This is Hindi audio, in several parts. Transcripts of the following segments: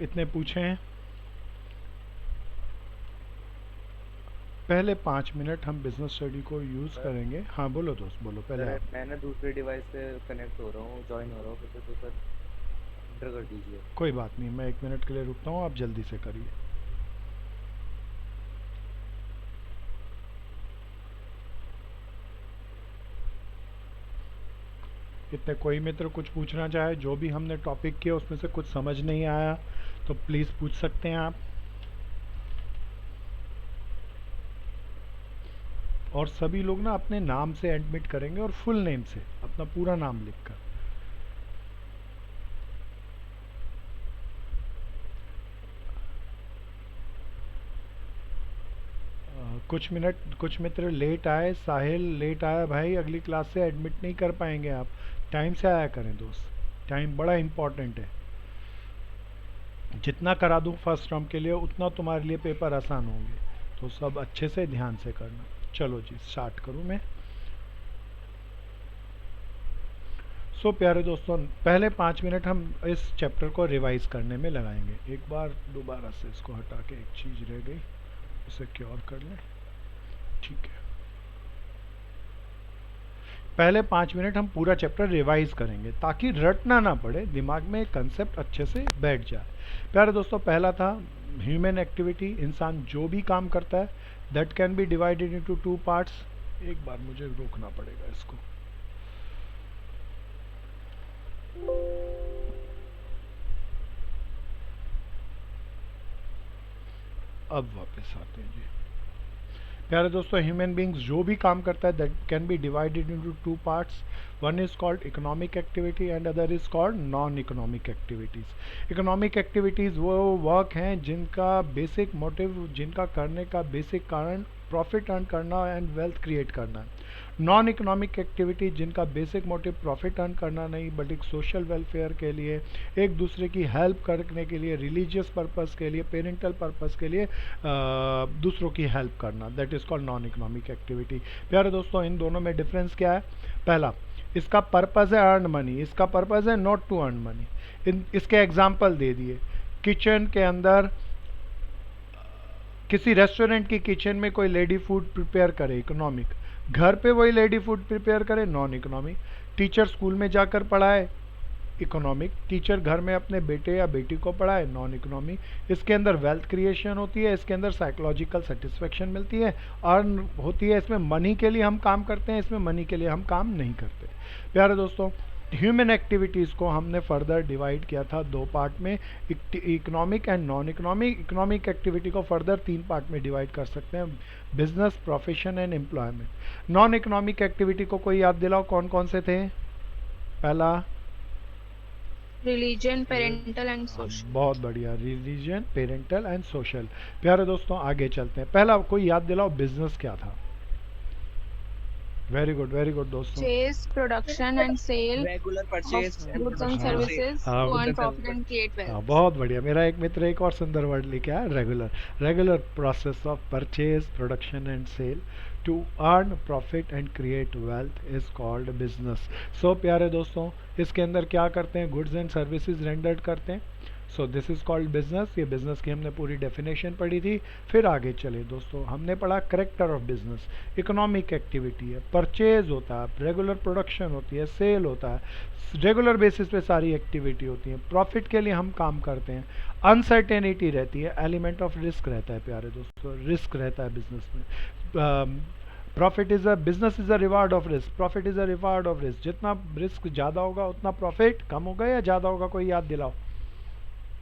इतने पूछे हैं। पहले 5 मिनट हम बिजनेस स्टडी को यूज़ सर करेंगे। हाँ बोलो दोस्त, बोलो पहले सर आप। मैं ना दूसरे डिवाइस से कनेक्ट हो रहा हूँ, ज्वाइन हो रहा हूँ फिर से, तो सर इंटर कर दीजिए। कोई बात नहीं, मैं 1 मिनट के लिए रुकता हूँ, आप जल्दी से करिए। इतने कोई मित्र कुछ पूछना चाहे, जो भी हमने टॉपिक किया उसमें से कुछ समझ नहीं आया तो प्लीज़ पूछ सकते हैं आप। और सभी लोग ना अपने नाम से एडमिट करेंगे, और फुल नेम से अपना पूरा नाम लिखकर। कुछ मित्र लेट आए, साहिल लेट आया भाई, अगली क्लास से एडमिट नहीं कर पाएंगे आप। टाइम से आया करें दोस्त, टाइम बड़ा इम्पोर्टेंट है। जितना करा दूं फर्स्ट टर्म के लिए उतना तुम्हारे लिए पेपर आसान होंगे, तो सब अच्छे से ध्यान से करना। चलो जी स्टार्ट करूं मैं। प्यारे दोस्तों, पहले 5 मिनट हम इस चैप्टर को रिवाइज करने में लगाएंगे। एक बार दोबारा से इसको हटा के एक चीज़ रह गई, उसे क्योर कर लें। ठीक है, पहले 5 मिनट हम पूरा चैप्टर रिवाइज करेंगे ताकि रटना ना पड़े, दिमाग में कंसेप्ट अच्छे से बैठ जाए। प्यारे दोस्तों, पहला था ह्यूमन एक्टिविटी, इंसान जो भी काम करता है that can be divided into 2 parts. एक बार मुझे रोकना पड़ेगा इसको। अब वापस आते हैं जी। प्यारे दोस्तों, ह्यूमन बींग्स जो भी काम करता है that can be divided into 2 parts. One is called economic activity and other is called non economic activities. Economic activities वो वर्क हैं जिनका बेसिक मोटिव, जिनका करने का बेसिक कारण प्रॉफिट अर्न करना एंड वेल्थ क्रिएट करना है। नॉन इकोनॉमिक एक्टिविटी जिनका बेसिक मोटिव प्रॉफिट अर्न करना नहीं, बट एक सोशल वेलफेयर के लिए, एक दूसरे की हेल्प करने के लिए, रिलीजियस पर्पस के लिए, पेरेंटल पर्पस के लिए दूसरों की हेल्प करना, that is called non economic activity. प्यारे दोस्तों, इन दोनों में डिफरेंस क्या है? पहला, इसका पर्पज़ है अर्न मनी, इसका पर्पज़ है नॉट टू अर्न मनी। इसके एग्जाम्पल दे दिए। किचन के अंदर, किसी रेस्टोरेंट की किचन में कोई लेडी फूड प्रिपेयर करे, इकोनॉमिक। घर पे वही लेडी फूड प्रिपेयर करे, नॉन इकोनॉमिक। टीचर स्कूल में जाकर पढ़ाए, इकोनॉमिक। टीचर घर में अपने बेटे या बेटी को पढ़ाए, नॉन इकोनॉमिक। इसके अंदर वेल्थ क्रिएशन होती है, इसके अंदर साइकोलॉजिकल सेटिस्फेक्शन मिलती है, अर्न होती है। इसमें मनी के लिए हम काम करते हैं, इसमें मनी के लिए हम काम नहीं करते। प्यारे दोस्तों, ह्यूमन एक्टिविटीज़ को हमने फर्दर डिवाइड किया था 2 पार्ट में, economic and non economic. Economic activity को फर्दर 3 पार्ट में डिवाइड कर सकते हैं, business, profession and employment. Non economic activity को कोई याद दिलाओ, कौन कौन से थे? पहला, रिलीजन, पेरेंटल एंड सोशल। बहुत बढ़िया, रिलीजन, पेरेंटल एंड सोशल। प्यारे दोस्तों, आगे चलते हैं। पहला कोई याद दिलाओ, बिजनेस क्या था? वेरी गुड दोस्तों। Chase, production and sale Regular of purchase and goods and production हाँ sale. services हाँ to Goods earn and profit services. and create हाँ, wealth. बहुत बढ़िया। मेरा एक मित्र एक और सुंदर वर्ड लेके आया, regular. Regular process of purchase, production and sale to earn profit and create wealth is called business. प्यारे दोस्तों, इसके अंदर क्या करते हैं? गुड्स एंड सर्विसेज रेंडर्ड करते हैं। This is called business. ये बिजनेस की हमने पूरी डेफिनेशन पढ़ी थी। फिर आगे चले दोस्तों, हमने पढ़ा character of business. Economic activity है, परचेज होता है, रेगुलर प्रोडक्शन होती है, सेल होता है, रेगुलर बेसिस पे सारी एक्टिविटी होती है, प्रॉफिट के लिए हम काम करते हैं। अनसर्टेनिटी रहती है, एलिमेंट ऑफ रिस्क रहता है प्यारे दोस्तों, रिस्क रहता है बिजनेस में। Profit is a, business is a reward of risk, profit is a reward of risk. जितना रिस्क ज़्यादा होगा उतना प्रॉफिट कम होगा या ज़्यादा होगा? कोई याद दिलाओ।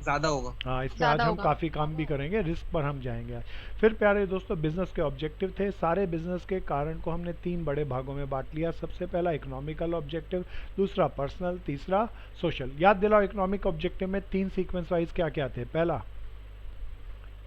ज़्यादा होगा। हाँ, इस पे आज ज़्यादा हम होगा। काफ़ी काम भी करेंगे, रिस्क पर हम जाएंगे आज। फिर प्यारे दोस्तों, बिजनेस के ऑब्जेक्टिव थे। सारे बिजनेस के कारण को हमने 3 बड़े भागों में बांट लिया। सबसे पहला इकोनॉमिकल ऑब्जेक्टिव, दूसरा पर्सनल, तीसरा सोशल। याद दिलाओ, इकोनॉमिक ऑब्जेक्टिव में 3 सीक्वेंस वाइज क्या क्या थे? पहला,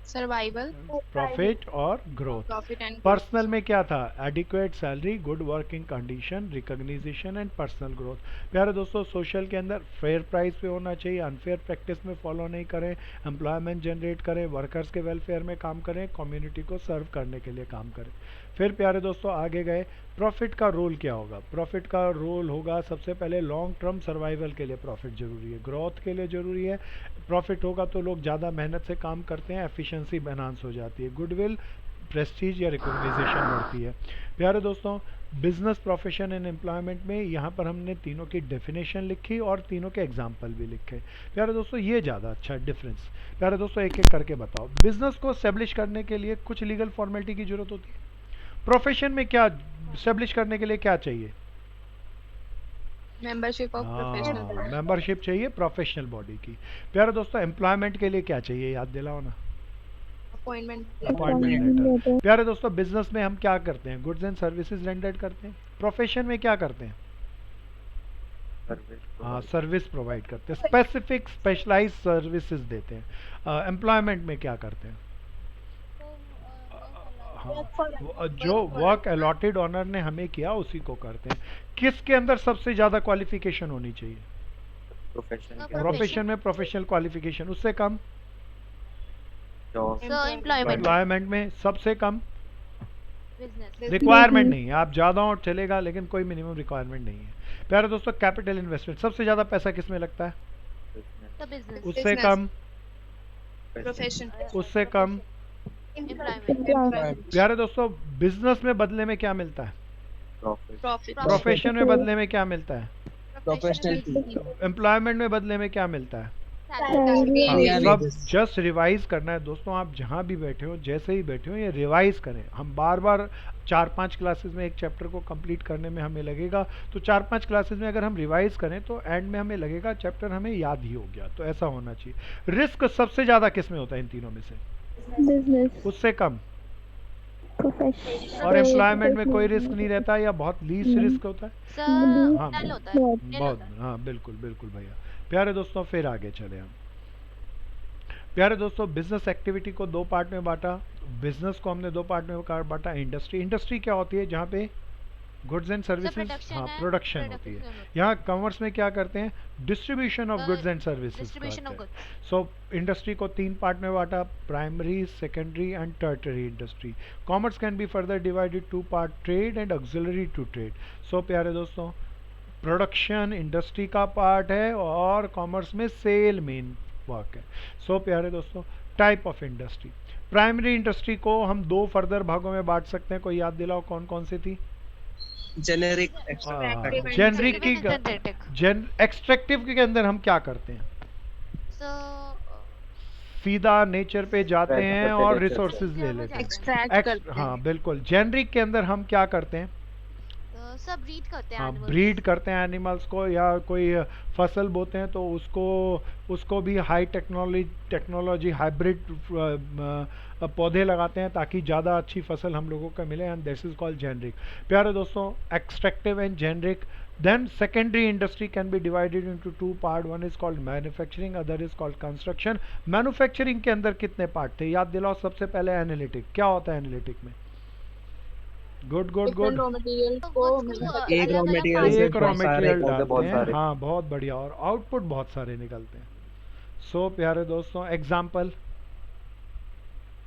Survival, प्रॉफिट और growth. profit and growth. Personal में क्या था? Adequate salary, good working condition, recognition and personal growth. प्यारे दोस्तों, सोशल के अंदर फेयर प्राइस पे होना चाहिए, अनफेयर प्रैक्टिस में फॉलो नहीं करें, एम्प्लॉयमेंट जनरेट करें, वर्कर्स के वेलफेयर में काम करें, कम्युनिटी को सर्व करने के लिए काम करें। फिर प्यारे दोस्तों आगे गए, प्रॉफिट का रोल क्या होगा? प्रॉफिट का रोल होगा सबसे पहले लॉन्ग टर्म सर्वाइवल के लिए प्रॉफिट जरूरी है, ग्रोथ के लिए जरूरी है, प्रॉफिट होगा तो लोग ज़्यादा मेहनत से काम करते हैं, एफिशिएंसी एनहांस हो जाती है, गुडविल, प्रेस्टीज या रिकॉग्नाइजेशन बढ़ती है। प्यारे दोस्तों, बिजनेस, प्रोफेशन एंड एम्प्लॉयमेंट में यहाँ पर हमने तीनों की डेफिनेशन लिखी और तीनों के एग्जाम्पल भी लिखे। प्यारे दोस्तों, ये ज़्यादा अच्छा डिफरेंस। प्यारे दोस्तों, एक एक करके बताओ। बिजनेस को एस्टेब्लिश करने के लिए कुछ लीगल फॉर्मेलिटी की जरूरत होती है। प्रोफेशन में क्या एस्टेब्लिश करने के लिए क्या चाहिए? मेंबरशिप ऑफ प्रोफेशनल मेंबरशिप चाहिए प्रोफेशनल बॉडी की। प्यारे दोस्तों, एम्प्लॉयमेंट के लिए क्या चाहिए, याद दिलाओ ना? Appointment appointment letter. प्यारे दोस्तों, बिजनेस में हम क्या करते हैं? गुड्स एंड सर्विसेज रेंडर्ड करते हैं। प्रोफेशन में क्या करते हैं? हाँ, सर्विस प्रोवाइड करते हैं, स्पेसिफिक स्पेशलाइज सर्विसेज देते हैं। एम्प्लॉयमेंट में क्या करते हैं? हाँ, जो वर्क अलॉटेड ऑनर ने हमें किया उसी को करते हैं। किसके अंदर सबसे ज्यादा क्वालिफिकेशन होनी चाहिए? प्रोफेशन प्रोफेशन में प्रोफेशनल क्वालिफिकेशन, उससे कम एम्प्लॉयमेंट में, सबसे कम रिक्वायरमेंट नहीं है। आप ज्यादा और चलेगा लेकिन कोई मिनिमम रिक्वायरमेंट नहीं है। प्यारे दोस्तों, कैपिटल इन्वेस्टमेंट, सबसे ज्यादा पैसा किस में लगता है? उससे कम, प्रोफेशन उससे कम। प्यारे दोस्तों, बिजनेस में बदले में क्या मिलता है? प्रॉफिट प्रोफेशन में बदले में क्या मिलता है? प्रोफेशनल एम्प्लॉयमेंट में बदले में क्या मिलता है? Yeah, सब wages. जस्ट रिवाइज करना है दोस्तों। आप जहाँ भी बैठे हो, जैसे ही बैठे हो, ये रिवाइज करें। हम बार बार 4-5 क्लासेस में एक चैप्टर को कंप्लीट करने में हमें लगेगा, तो 4-5 क्लासेस में अगर हम रिवाइज करें तो एंड में हमें लगेगा चैप्टर हमें याद ही हो गया। तो ऐसा होना चाहिए। रिस्क सबसे ज्यादा किस में होता है इन तीनों में से? बिजनेस, उससे कम। प्रोफेशन और एम्प्लॉयमेंट में कोई रिस्क नहीं रहता या बहुत लीस्ट रिस्क होता है? हाँ, बहुत, हाँ, बिल्कुल बिल्कुल भैया। प्यारे दोस्तों, फिर आगे चले हम। प्यारे दोस्तों, बिजनेस एक्टिविटी को दो पार्ट में बांटा। बिजनेस को हमने दो पार्ट में बांटा। इंडस्ट्री, इंडस्ट्री क्या होती है? जहाँ पे गुड्स एंड सर्विसेज, हाँ, प्रोडक्शन होती है। यहाँ कॉमर्स में क्या करते हैं? Distribution of goods and services करते हैं। सो इंडस्ट्री को तीन पार्ट में बांटा, primary, secondary and tertiary industry. Commerce can be further divided to part, trade and auxiliary to trade. So प्यारे दोस्तों, प्रोडक्शन इंडस्ट्री का पार्ट है और कॉमर्स में सेल मेन वर्क है। सो प्यारे दोस्तों, type of industry. Primary industry को हम दो फर्दर भागों में बांट सकते हैं। कोई याद दिलाओ कौन कौन सी थी? जेनेरिक जेनरिक की, एक्सट्रैक्टिव के अंदर हम क्या करते हैं? सीधा नेचर पे जाते हैं और रिसोर्सेज ले लेते हैं। एक्सट्रैक्ट करते हैं। हाँ बिल्कुल। जेनरिक के अंदर हम क्या करते हैं? सब ब्रीड करते हैं हाँ, animals। ब्रीड करते हैं एनिमल्स को, या कोई फसल बोते हैं तो उसको भी हाई टेक्नोलॉजी हाइब्रिड पौधे लगाते हैं ताकि ज़्यादा अच्छी फसल हम लोगों को मिले, and this is called generic. प्यारे दोस्तों, extractive and generic. Then secondary industry can be divided into two part. One is called manufacturing, other is called construction. Manufacturing के अंदर कितने पार्ट थे? याद दिलाओ। सबसे पहले एनालिटिक। क्या होता है एनालिटिक में? Good good good. Raw material को एक रॉ मटेरियल से एक रॉ बहुत सारे मटेरियल पौधे बहुत डालते हैं, सारे हाँ बहुत बढ़िया, और आउटपुट बहुत सारे निकलते हैं। सो प्यारे दोस्तों, एग्जाम्पल,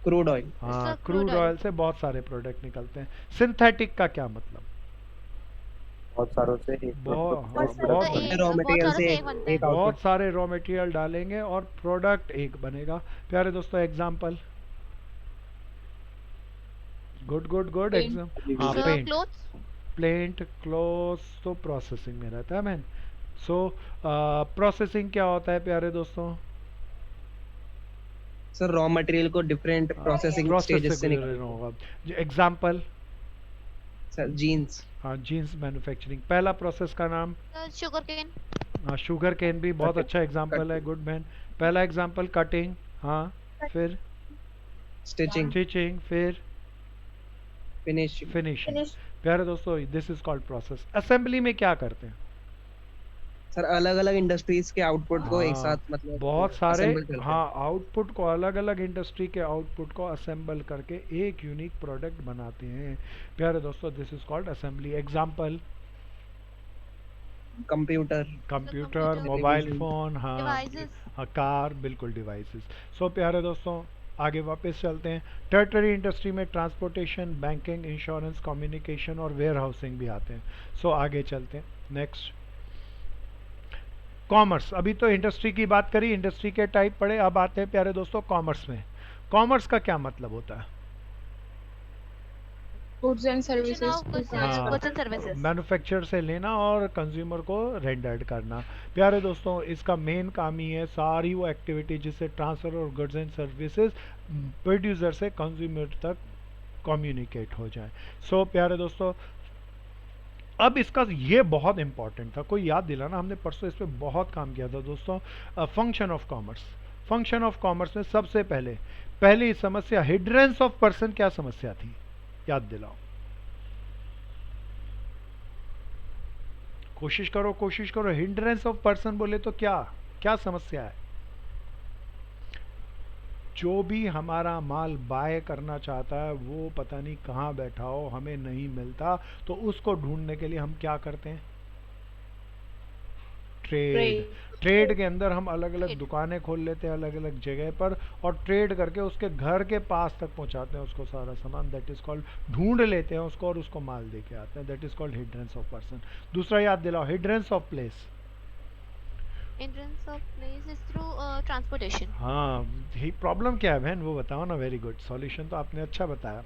क्रूड ऑयल हाँ, Sir, crude crude oil oil। से बहुत सारे प्रोडक्ट निकलते हैं। सिंथेटिक का क्या मतलब? बहुत सारों से एक बहुत, हाँ, product बहुत तो बढ़िया। एक- रॉ मटेरियल बहुत से सारे एक एक बनते हैं। एक आउटपुट बहुत सारे रॉ मटेरियल डालेंगे और प्रोडक्ट एक बनेगा। प्यारे दोस्तों, example, good good good. Paint। Exam, हाँ, So, paint, clothes, plant, cloth तो प्रोसेसिंग में रहता है मैन। सो प्रोसेसिंग क्या होता है प्यारे दोस्तों? सर रॉ मटेरियल को डिफरेंट प्रोसेसिंग प्रोसेस स्टेजेस से से गुजरना निकाल होगा। एग्जाम्पल, सर जीन्स हाँ, जीन्स मैन्युफैक्चरिंग। पहला प्रोसेस का नाम? sugar cane, हाँ, शुगर केन भी बहुत Cutting, अच्छा एग्जाम्पल है। Good man. पहला एग्जाम्पल कटिंग, हाँ, फिर स्टिचिंग स्टिचिंग, फिर फिनिशिंग फिनिशिंग। प्यारे दोस्तों, this is called process. Assembly में क्या करते हैं? सर अलग अलग इंडस्ट्रीज के आउटपुट को एक हाँ, साथ मतलब बहुत सारे, assemble करते हैं। हाँ, आउटपुट को, अलग अलग इंडस्ट्री के आउटपुट को असेंबल करके एक यूनिक प्रोडक्ट बनाते हैं। प्यारे दोस्तों, this is called assembly. Example, computer computer, computer, mobile television, phone, हाँ, devices, हाँ, कार, बिल्कुल डिवाइसेस। सो प्यारे दोस्तों, आगे वापस चलते हैं। टर्टरी इंडस्ट्री में ट्रांसपोर्टेशन, बैंकिंग, इंश्योरेंस, कम्युनिकेशन और वेयर हाउसिंग भी आते हैं। सो आगे चलते हैं। नेक्स्ट, कॉमर्स, अभी तो इंडस्ट्री की बात करी, इंडस्ट्री के टाइप पढ़े, अब आते हैं प्यारे दोस्तों कॉमर्स में। कॉमर्स का क्या मतलब होता है? Goods and services. हाँ, goods and services. मैन्युफैक्चर से लेना और कंज्यूमर को रेंडर्ड करना। प्यारे दोस्तों इसका मेन काम ही है सारी वो एक्टिविटी जिससे ट्रांसफर और गुड्स एंड सर्विसेज प्रोड्यूसर से कंज्यूमर तक कम्युनिकेट हो जाए। सो प्यारे दोस्तों अब इसका ये बहुत इंपॉर्टेंट था, कोई याद दिलाना, हमने परसों इस पर बहुत काम किया था दोस्तों। Function of commerce, function of commerce में सबसे पहली समस्या हिड्रेंस ऑफ पर्सन, क्या समस्या थी याद दिलाओ, कोशिश करो। हिंड्रेंस ऑफ पर्सन बोले तो क्या क्या समस्या है? जो भी हमारा माल बाय करना चाहता है वो पता नहीं कहाँ बैठा हो, हमें नहीं मिलता, तो उसको ढूंढने के लिए हम क्या करते हैं? ट्रेड के अंदर हम अलग अलग दुकानें खोल लेते हैं अलग अलग जगह पर और ट्रेड करके उसके घर के पास तक पहुंचाते हैं उसको सारा सामान, दैट इज कॉल्ड, ढूंढ लेते हैं उसको और उसको माल दे के आते हैं, that is called hindrance of person. दूसरा याद दिलाओ, hindrance of place. Hindrance of place is through transportation. हाँ, प्रॉब्लम क्या है बहन वो बताओ ना। वेरी गुड, सॉल्यूशन तो आपने अच्छा बताया।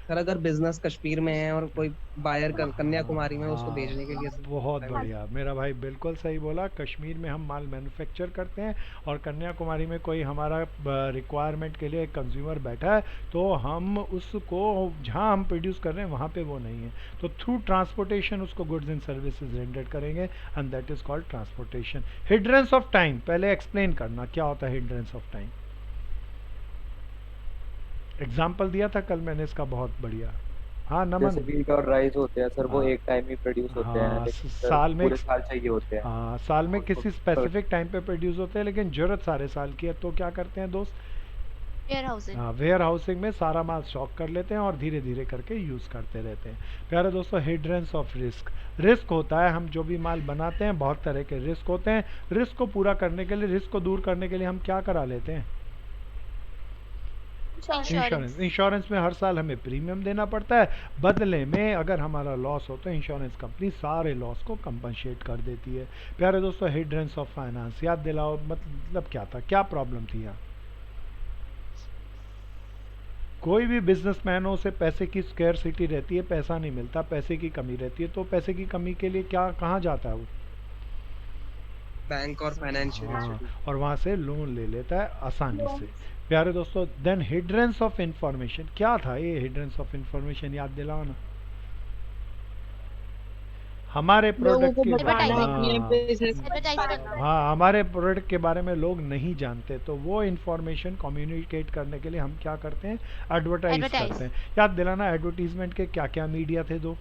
सर अगर बिजनेस कश्मीर में है और कोई बायर कन्याकुमारी में उसको भेजने के लिए बहुत बढ़िया मेरा भाई, बिल्कुल सही बोला। कश्मीर में हम माल मैन्युफैक्चर करते हैं और कन्याकुमारी में कोई हमारा रिक्वायरमेंट के लिए कंज्यूमर बैठा है, तो हम उसको जहां हम प्रोड्यूस कर रहे हैं वहां पे वो नहीं है, तो थ्रू ट्रांसपोर्टेशन उसको गुड्स एंड सर्विसेज रेंडर करेंगे and that is called transportation. Hindrance of time, पहले एक्सप्लेन करना क्या होता है हिड्रेंस ऑफ टाइम। एग्जाम्पल दिया था कल मैंने इसका बहुत बढ़िया। हाँ नमन, जैसे व्हीट और राइस होते हैं सर, वो हाँ, एक टाइम ही प्रोड्यूस होते हाँ, हैं, लेकिन सर साल में पूरे साल चाहिए होते हैं। हाँ, साल में उसको किसी स्पेसिफिक टाइम पे प्रोड्यूस होते हैं लेकिन जरूरत सारे साल की है, तो क्या करते हैं दोस्त? Warehousing. हाँ, वेयर हाउसिंग में सारा माल स्टॉक कर लेते हैं और धीरे धीरे करके यूज करते रहते हैं। प्यारे दोस्तों हिड्रेंस ऑफ रिस्क, रिस्क होता है, हम जो भी माल बनाते हैं बहुत तरह के रिस्क होते हैं, रिस्क को पूरा करने के लिए, रिस्क को दूर करने के लिए हम क्या करा लेते हैं? इंश्योरेंस। इंश्योरेंस में हर साल हमें प्रीमियम देना पड़ता है, बदले में अगर हमारा लॉस हो तो इंश्योरेंस कंपनी सारे लॉस को कंपनसेट कर देती है। प्यारे दोस्तों हिड्रेंस ऑफ फाइनेंस याद दिलाओ, मतलब क्या था, क्या प्रॉब्लम थी यहाँ? कोई भी बिजनेसमैन हो उसे पैसे की स्कैरसिटी रहती है, पैसा नहीं मिलता, पैसे की कमी रहती है, तो पैसे की कमी के लिए क्या कहाँ जाता है वो? बैंक और फाइनेंशियल हाँ, और वहां से लोन ले लेता है आसानी से। प्यारे दोस्तों देन हिड्रेंस ऑफ इंफॉर्मेशन, क्या था ये हिड्रेंस ऑफ इंफॉर्मेशन याद दिलाओ ना। हमारे प्रोडक्ट के हाँ, हमारे प्रोडक्ट के बारे में लोग नहीं जानते, तो वो इंफॉर्मेशन कम्युनिकेट करने के लिए हम क्या करते हैं? एडवर्टाइज करते हैं। याद दिलाना एडवर्टीजमेंट के क्या क्या मीडिया थे? दो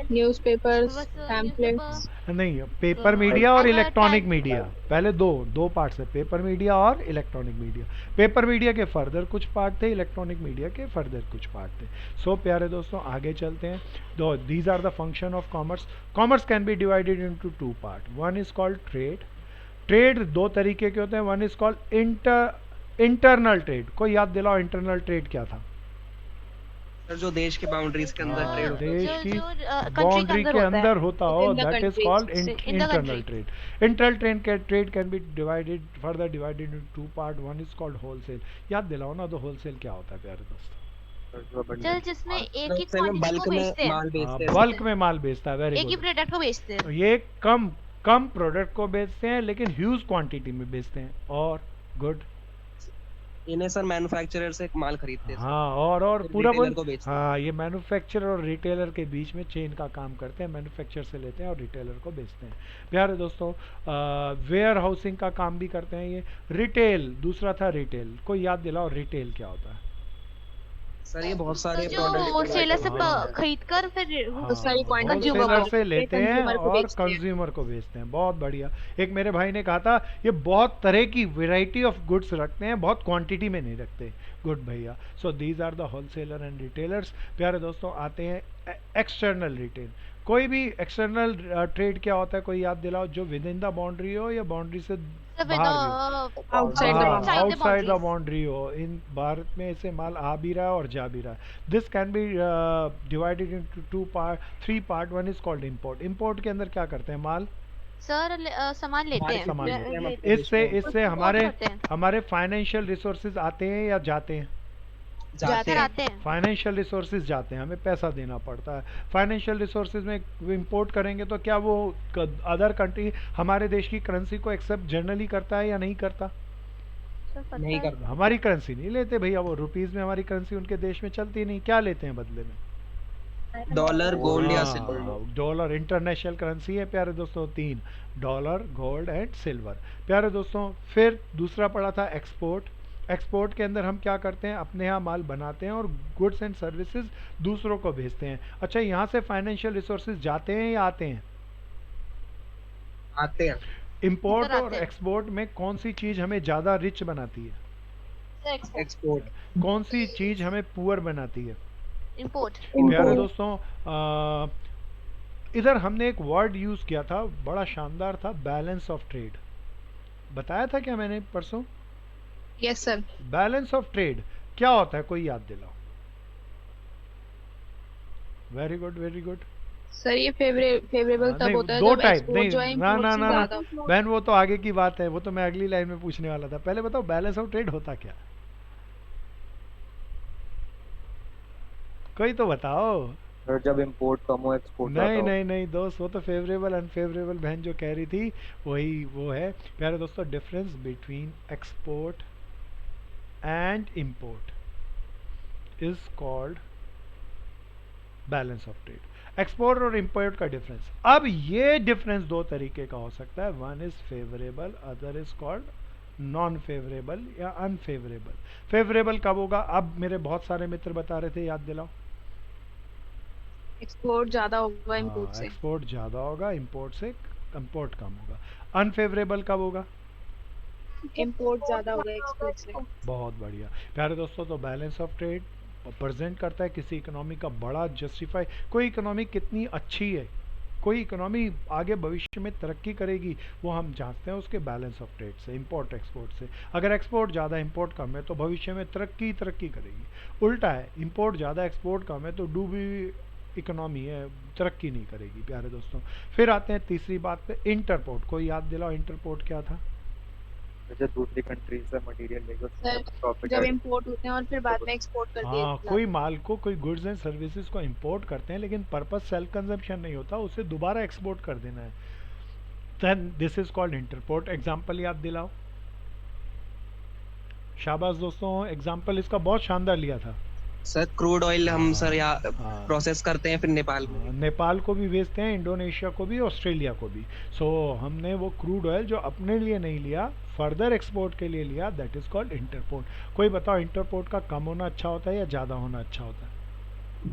न्यूज़पेपर्स, पैम्फलेट्स, नहीं, पेपर मीडिया और इलेक्ट्रॉनिक मीडिया, पहले दो पार्ट्स है, पेपर मीडिया और इलेक्ट्रॉनिक मीडिया। पेपर मीडिया के फर्दर कुछ पार्ट थे, इलेक्ट्रॉनिक मीडिया के फर्दर कुछ पार्ट थे। सो प्यारे दोस्तों आगे चलते हैं। दो these are the function of commerce. Commerce can be divided into two part, one is called trade. Trade दो तरीके के होते हैं, one is called internal trade. कोई याद दिलाओ इंटरनल ट्रेड क्या था? सर जो देश के बाउंड्रीज के अंदर ट्रेड होता है, देश की बाउंड्री के अंदर होता हो, that is called internal trade. Internal trade can be divided further divided into two part, one is called wholesale. याद दिलाओ ना, तो होलसेल क्या होता है प्यारे दोस्तों? चल जिसमें एक ही सर क्वांटिटी बल्क को में बेचते हैं, माल बेचते हैं। बल्क में माल बेचता है, वेरी एक ही गुड। प्रोडक्ट को बेचते हैं। ये कम प्रोडक्ट को बेचते हैं लेकिन ह्यूज क्वांटिटी में बेचते हैं, और गुड। इन्हें सर मैन्युफैक्चरर से माल खरीदते हैं सर, हाँ, और फिर पूरा retailer को बेचते हैं। हाँ, ये मैन्युफैक्चरर और रिटेलर के बीच में चेन का काम करते हैं, मैन्युफैक्चर से लेते हैं और रिटेलर को बेचते हैं। प्यारे दोस्तों वेयर हाउसिंग का काम भी करते हैं ये। रिटेल दूसरा था, रिटेल कोई याद दिलाओ, रिटेल क्या होता है? सर ये बहुत सारे जो प्रोडक्ट होलसेलर से हाँ। खरीद कर फिर सारी quantity होलसेलर से लेते हैं consumer को और बेचते हैं। कंज्यूमर को बेचते हैं। बहुत बढ़िया। एक मेरे भाई ने कहा था ये बहुत तरह की वैरायटी ऑफ गुड्स रखते हैं, बहुत क्वांटिटी में नहीं रखते। गुड भैया। So these are the wholesaler and retailers. प्यारे दोस्तों आते हैं एक्सटर्नल रिटेल। कोई भी एक्सटर्नल ट्रेड क्या होता है, कोई याद दिलाओ, जो विद इन द बाउंड्री हो या बाउंड्री से Outside the boundary. Outside the boundary हो। इन भारत में ऐसे माल आ भी रहा है और जा भी रहा है। This can be divided into three part. One is called import. Import के अंदर क्या करते हैं? माल सर सामान लेते हमारे हैं। सामान देश लेते में, हम हैं। अपने देश इससे में इससे Import हमारे करते हैं। हमारे फाइनेंशियल रिसोर्सेज आते हैं या जाते हैं? जाते सर हैं। आते हैं। फाइनेंशियल रिसोर्सेज जाते हैं, हमें पैसा देना पड़ता है। फाइनेंशियल रिसोर्सेज में इंपोर्ट करेंगे तो क्या वो अदर कंट्री हमारे देश की करेंसी को एक्सेप्ट जनरली करता है या नहीं करता? सर पता नहीं है। करता। हमारी करेंसी नहीं लेते भैया, वो रुपीस में हमारी करेंसी उनके देश में चलती नहीं। क्या लेते हैं बदले में? डॉलर, गोल्ड या हाँ, सिल्वर। डॉलर इंटरनेशनल करेंसी है प्यारे दोस्तों। तीन, डॉलर, गोल्ड एंड सिल्वर। प्यारे दोस्तों फिर दूसरा पड़ा था एक्सपोर्ट। एक्सपोर्ट के अंदर हम क्या करते हैं? अपने यहाँ माल बनाते हैं और गुड्स एंड सर्विसेज दूसरों को भेजते हैं। अच्छा, यहाँ से फाइनेंशियल रिसोर्सेज जाते हैं या आते हैं? आते हैं। इंपोर्ट सर और आते हैं। एक्सपोर्ट में कौन सी चीज़ हमें ज़्यादा रिच बनाती है? एक्सपोर्ट। कौन सी चीज़ हमें पुअर बनाती है? इम्पोर्ट। प्यारे दोस्तों इधर हमने एक वर्ड यूज़ किया था, बड़ा शानदार था, बैलेंस ऑफ ट्रेड। बताया था क्या मैंने परसों? Yes, sir. Balance of trade क्या होता है? कोई याद दिलाओ। Very good, very good. Sir ये फेवरेबल तब नहीं, होता है दो जब टाइप एक्सपोर्ट नहीं, जो है ना इम्पोर्ट ना से ना ज्यादा ना बहन, वो तो आगे की बात है, वो तो मैं अगली लाइन में पूछने वाला था। पहले बताओ बैलेंस ऑफ ट्रेड होता क्या? कोई तो बताओ। और जब इंपोर्ट कम हो एक्सपोर्ट ज्यादा नहीं हो। नहीं नहीं दोस्त, वो तो फेवरेबल अनफेवरेबल बहन जो कह रही थी वही वो है। प्यारे दोस्तों difference between export and import is called balance of trade. Export और इंपोर्ट का डिफरेंस। अब ये डिफरेंस दो तरीके का हो सकता है, one is favourable, other is called non favourable या अनफेवरेबल। फेवरेबल कब होगा? अब मेरे बहुत सारे मित्र बता रहे थे, याद दिलाओ। एक्सपोर्ट ज्यादा होगा इम्पोर्ट से। एक्सपोर्ट ज़्यादा होगा, इंपोर्ट से इंपोर्ट कम होगा। अनफेवरेबल कब होगा? इम्पोर्ट ज्यादा होगा एक्सपोर्ट से। बहुत बढ़िया प्यारे दोस्तों। तो बैलेंस ऑफ ट्रेड प्रेजेंट करता है किसी इकोनॉमी का बड़ा जस्टिफाई, कोई इकोनॉमी कितनी अच्छी है, कोई इकोनॉमी आगे भविष्य में तरक्की करेगी, वो हम जांचते हैं उसके बैलेंस ऑफ ट्रेड से, इंपोर्ट एक्सपोर्ट से। अगर एक्सपोर्ट ज़्यादा इंपोर्ट कम है तो भविष्य में तरक्की करेगी। उल्टा है, इंपोर्ट ज़्यादा एक्सपोर्ट कम है तो डूबी इकोनॉमी है, तरक्की नहीं करेगी प्यारे दोस्तों। फिर आते हैं तीसरी बात पे, इंटरपोर्ट। कोई याद दिलाओ इंटरपोर्ट क्या था? जब दूसरी कंट्री से मटेरियल लेके सर, उसको प्रॉफिट जब इम्पोर्ट होते हैं और फिर बाद में एक्सपोर्ट कर दिए हाँ, कोई माल को, कोई गुड्स एंड सर्विसेज को इंपोर्ट करते हैं लेकिन पर्पस सेल्फ कंजम्पशन नहीं होता, उसे दोबारा एक्सपोर्ट कर देना है, then this is called interport. Example याद दिलाओ। शाबाश दोस्तों, एग्जांपल इसका बहुत शानदार लिया था। सर क्रूड ऑयल हम सर यहाँ हाँ। प्रोसेस करते हैं, फिर नेपाल में। नेपाल को भी भेजते हैं, इंडोनेशिया को भी, ऑस्ट्रेलिया को भी। सो हमने वो क्रूड ऑयल जो अपने लिए नहीं लिया, फर्दर एक्सपोर्ट के लिए लिया, दैट इज कॉल्ड इंटरपोर्ट। कोई बताओ इंटरपोर्ट का कम होना अच्छा होता है या ज़्यादा होना अच्छा होता है?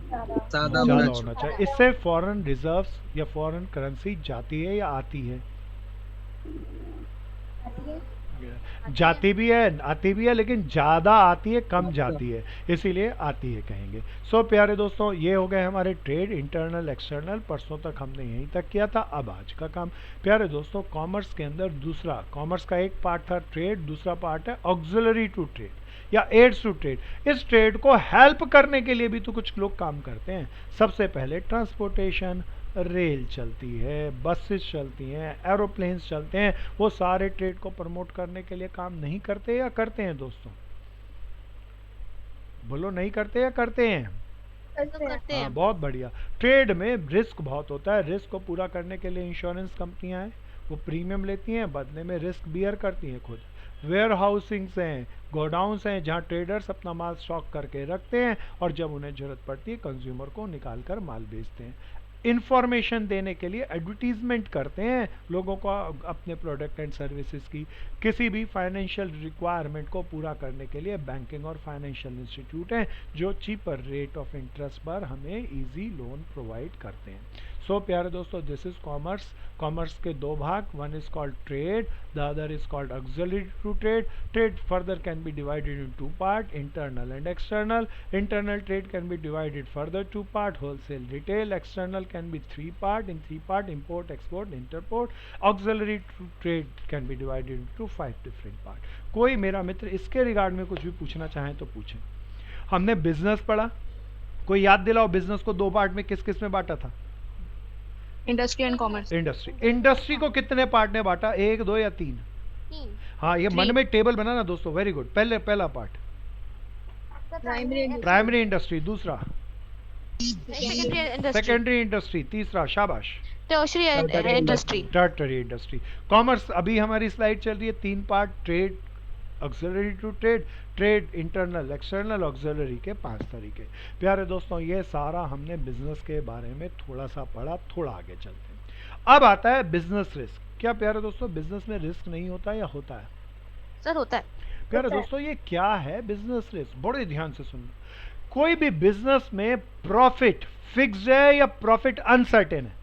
ज्यादा ज़्यादा होना होना चाहिए। इससे फॉरेन रिजर्व्स या फॉरेन करेंसी जाती है या आती है? जाती भी है, आती भी है, लेकिन ज़्यादा आती है, कम जाती है, इसीलिए आती है कहेंगे। सो प्यारे दोस्तों, ये हो गए हमारे ट्रेड, इंटरनल एक्सटर्नल। परसों तक हमने यहीं तक किया था, अब आज का काम। प्यारे दोस्तों, कॉमर्स के अंदर दूसरा, कॉमर्स का एक पार्ट था ट्रेड, दूसरा पार्ट है ऑक्सिलरी टू ट्रेड या एड्स टू ट्रेड। इस ट्रेड को हेल्प करने के लिए भी तो कुछ लोग काम करते हैं। सबसे पहले ट्रांसपोर्टेशन, रेल चलती है, बसेस चलती हैं, एरोप्लेन्स चलते हैं, वो सारे ट्रेड को प्रमोट करने के लिए काम नहीं करते या करते हैं दोस्तों? बोलो, नहीं करते या करते हैं? तो करते हाँ, हैं। बहुत बढ़िया। ट्रेड में रिस्क बहुत होता है, रिस्क को पूरा करने के लिए इंश्योरेंस कंपनियां हैं, वो प्रीमियम लेती हैं, बदले में रिस्क बियर करती हैं खुद। वेयर हाउसिंग्स हैं, गोडाउंस हैं, जहाँ ट्रेडर्स अपना माल स्टॉक करके रखते हैं और जब उन्हें जरूरत पड़ती है कंज्यूमर को निकाल कर माल बेचते हैं। इंफॉर्मेशन देने के लिए एडवर्टीजमेंट करते हैं लोगों को अपने प्रोडक्ट एंड सर्विसेज की। किसी भी फाइनेंशियल रिक्वायरमेंट को पूरा करने के लिए बैंकिंग और फाइनेंशियल इंस्टीट्यूट हैं जो चीपर रेट ऑफ इंटरेस्ट पर हमें इजी लोन प्रोवाइड करते हैं। सो प्यारे दोस्तों, दिस इज कॉमर्स। कॉमर्स के दो भाग, one is called trade, the other is called auxiliary to trade. Trade further can be divided in two part, internal and external. Internal trade can be divided further two part, wholesale, retail. External can be three part, in three part, import, export, interport. Auxiliary trade can be divided into 5 different part. कोई मेरा मित्र इसके रिगार्ड में कुछ भी पूछना चाहे तो पूछें। हमने बिजनेस पढ़ा, कोई याद दिलाओ बिजनेस को दो पार्ट में किस किस में बांटा था? Industry and commerce. इंडस्ट्री को कितने पार्ट ने बांटा, 1 2 या 3? 3 हाँ, ये मन 3। में टेबल बनाना दोस्तों, वेरी गुड। पहला पार्ट प्राइमरी प्राइमरी इंडस्ट्री, दूसरा सेकेंडरी इंडस्ट्री, सेकेंडरी इंडस्ट्री, तीसरा शाबाश tertiary industry. Tertiary industry. Commerce अभी हमारी स्लाइड चल रही है, 3 part, trade, auxiliary to trade, trade internal external, auxiliary के 5 तरीके। प्यारे दोस्तों, ये सारा हमने बिजनेस के बारे में थोड़ा सा पढ़ा, थोड़ा आगे चलते हैं। अब आता है बिजनेस रिस्क। क्या प्यारे दोस्तों, बिजनेस में रिस्क नहीं होता या होता है? सर होता है। प्यारे दोस्तों, ये क्या है बिजनेस रिस्क? बड़े ध्यान से सुनना। कोई भी बिजनेस में प्रॉफिट फिक्स्ड है या प्रॉफिट अनसर्टेन है?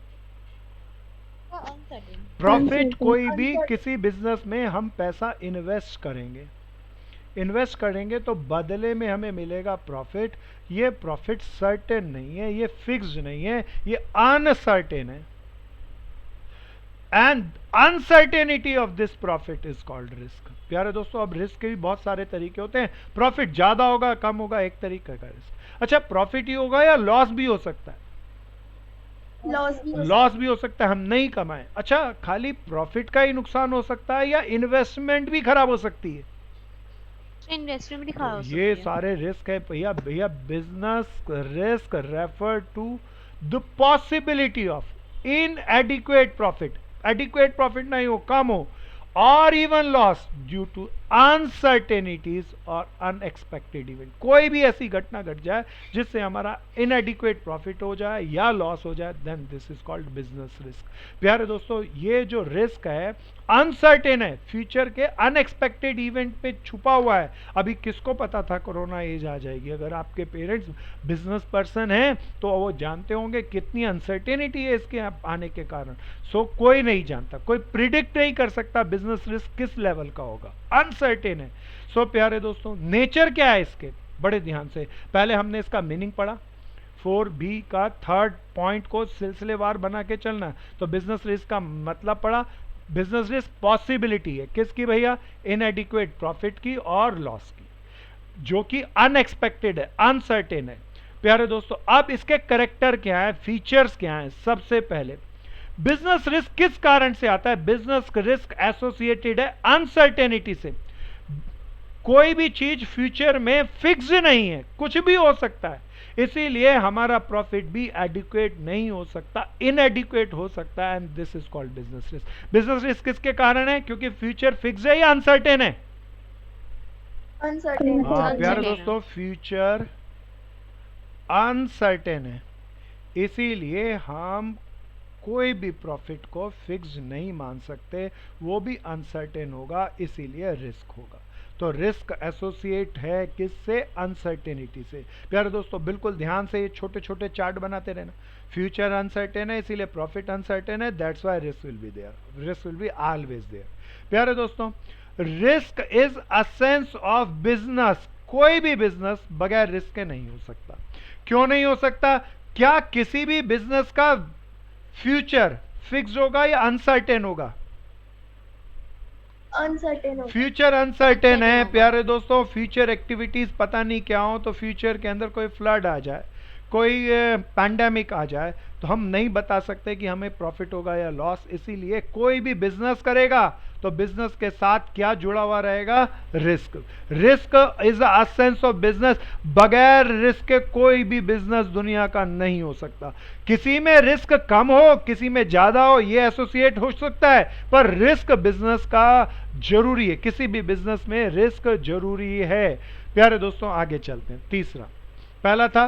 प्रॉफिट कोई भी किसी बिजनेस में हम पैसा इन्वेस्ट करेंगे तो बदले में हमें मिलेगा प्रॉफिट। ये प्रॉफिट सर्टेन नहीं है, ये फिक्स्ड नहीं है, ये अनसर्टेन है। And uncertainty of this profit is called risk. प्यारे दोस्तों, अब रिस्क के भी बहुत सारे तरीके होते हैं। प्रॉफिट ज्यादा होगा, कम होगा, एक तरीके का रिस्क। अच्छा, प्रॉफिट ही होगा या लॉस भी हो सकता है? लॉस भी हो सकता है, हम नहीं कमाए। अच्छा, खाली प्रॉफिट का ही नुकसान हो सकता है या इन्वेस्टमेंट भी खराब हो सकती है? इन्वेस्टमेंट भी खराब हो सकती ये है। सारे रिस्क है भैया। Business risk refer to the possibility of inadequate profit, adequate profit नहीं हो, कम हो, और even loss due to uncertainties और अनएक्सपेक्टेड इवेंट। कोई भी ऐसी घटना घट जाए जिससे हमारा इनएडिक्वेट प्रॉफिट हो जाए या लॉस हो जाए, then this is called business risk. प्यारे दोस्तों, ये जो रिस्क है अनसर्टेन है, फ्यूचर के अनएक्सपेक्टेड इवेंट पे छुपा हुआ है। अभी किसको पता था कोरोना एज आ जाएगी? अगर आपके पेरेंट्स बिजनेस पर्सन हैं तो वो जानते होंगे कितनी अनसर्टेनिटी है इसके आने के कारण। सो कोई नहीं जानता, कोई प्रिडिक्ट नहीं कर सकता बिजनेस रिस्क किस लेवल का होगा, अनसर्टेन है। सो प्यारे दोस्तों, नेचर क्या है इसके? बड़े ध्यान से पहले हमने इसका मीनिंग पढ़ा, 4B का थर्ड पॉइंट को सिलसिलेवार बना के चलना। तो बिजनेस रिस्क का मतलब पढ़ा। बिजनेस रिस्क पॉसिबिलिटी है किसकी भैया? इनएडिक्वेट प्रॉफिट की और लॉस की, जो कि अनएक्सपेक्टेड है, अनसर्टेन है। प्यारे दोस्तों, अब इसके करेक्टर क्या है, फीचर्स क्या है? सबसे पहले, बिजनेस रिस्क किस कारण से आता है? बिजनेस रिस्क एसोसिएटेड है अनसर्टेनिटी से। कोई भी चीज फ्यूचर में फिक्स नहीं है, कुछ भी हो सकता है, इसीलिए हमारा प्रॉफिट भी एडिक्वेट नहीं हो सकता, इनएडिक्वेट हो सकता है, and this is called business risk. Business risk किसके कारण है? क्योंकि फ्यूचर फिक्स है या अनसर्टेन है? अनसर्टेन। हाँ प्यारे Uncertain है। दोस्तों, फ्यूचर अनसर्टेन है, इसीलिए हम कोई भी प्रॉफिट को फिक्स नहीं मान सकते, वो भी अनसर्टेन होगा, इसीलिए रिस्क होगा। तो रिस्क एसोसिएट है किससे? अनसर्टेनिटी से। प्यारे दोस्तों, बिल्कुल ध्यान से ये छोटे छोटे चार्ट बनाते रहना। फ्यूचर अनसर्टेन है, इसीलिए प्रॉफिट अनसर्टेन है, that's why risk will be there, risk will be always there. प्यारे दोस्तों, risk is a sense of business. कोई भी बिजनेस बगैर रिस्क के नहीं हो सकता। क्यों नहीं हो सकता? क्या किसी भी बिजनेस का फ्यूचर फिक्स होगा या अनसर्टेन होगा? अनसर्टेन फ्यूचर अनसर्टेन है। होगा। प्यारे दोस्तों, फ्यूचर एक्टिविटीज पता नहीं क्या हो, तो फ्यूचर के अंदर कोई फ्लड आ जाए, कोई पैंडेमिक आ जाए, तो हम नहीं बता सकते कि हमें प्रॉफिट होगा या लॉस। इसीलिए कोई भी बिजनेस करेगा तो बिजनेस के साथ क्या जुड़ा हुआ रहेगा? Risk. Risk is a sense of business. बगैर रिस्क के कोई भी बिजनेस दुनिया का नहीं हो सकता। किसी में रिस्क कम हो, किसी में ज्यादा हो, ये एसोसिएट हो सकता है, पर रिस्क बिजनेस का जरूरी है। किसी भी बिजनेस में रिस्क जरूरी है। प्यारे दोस्तों, आगे चलते हैं। तीसरा, पहला था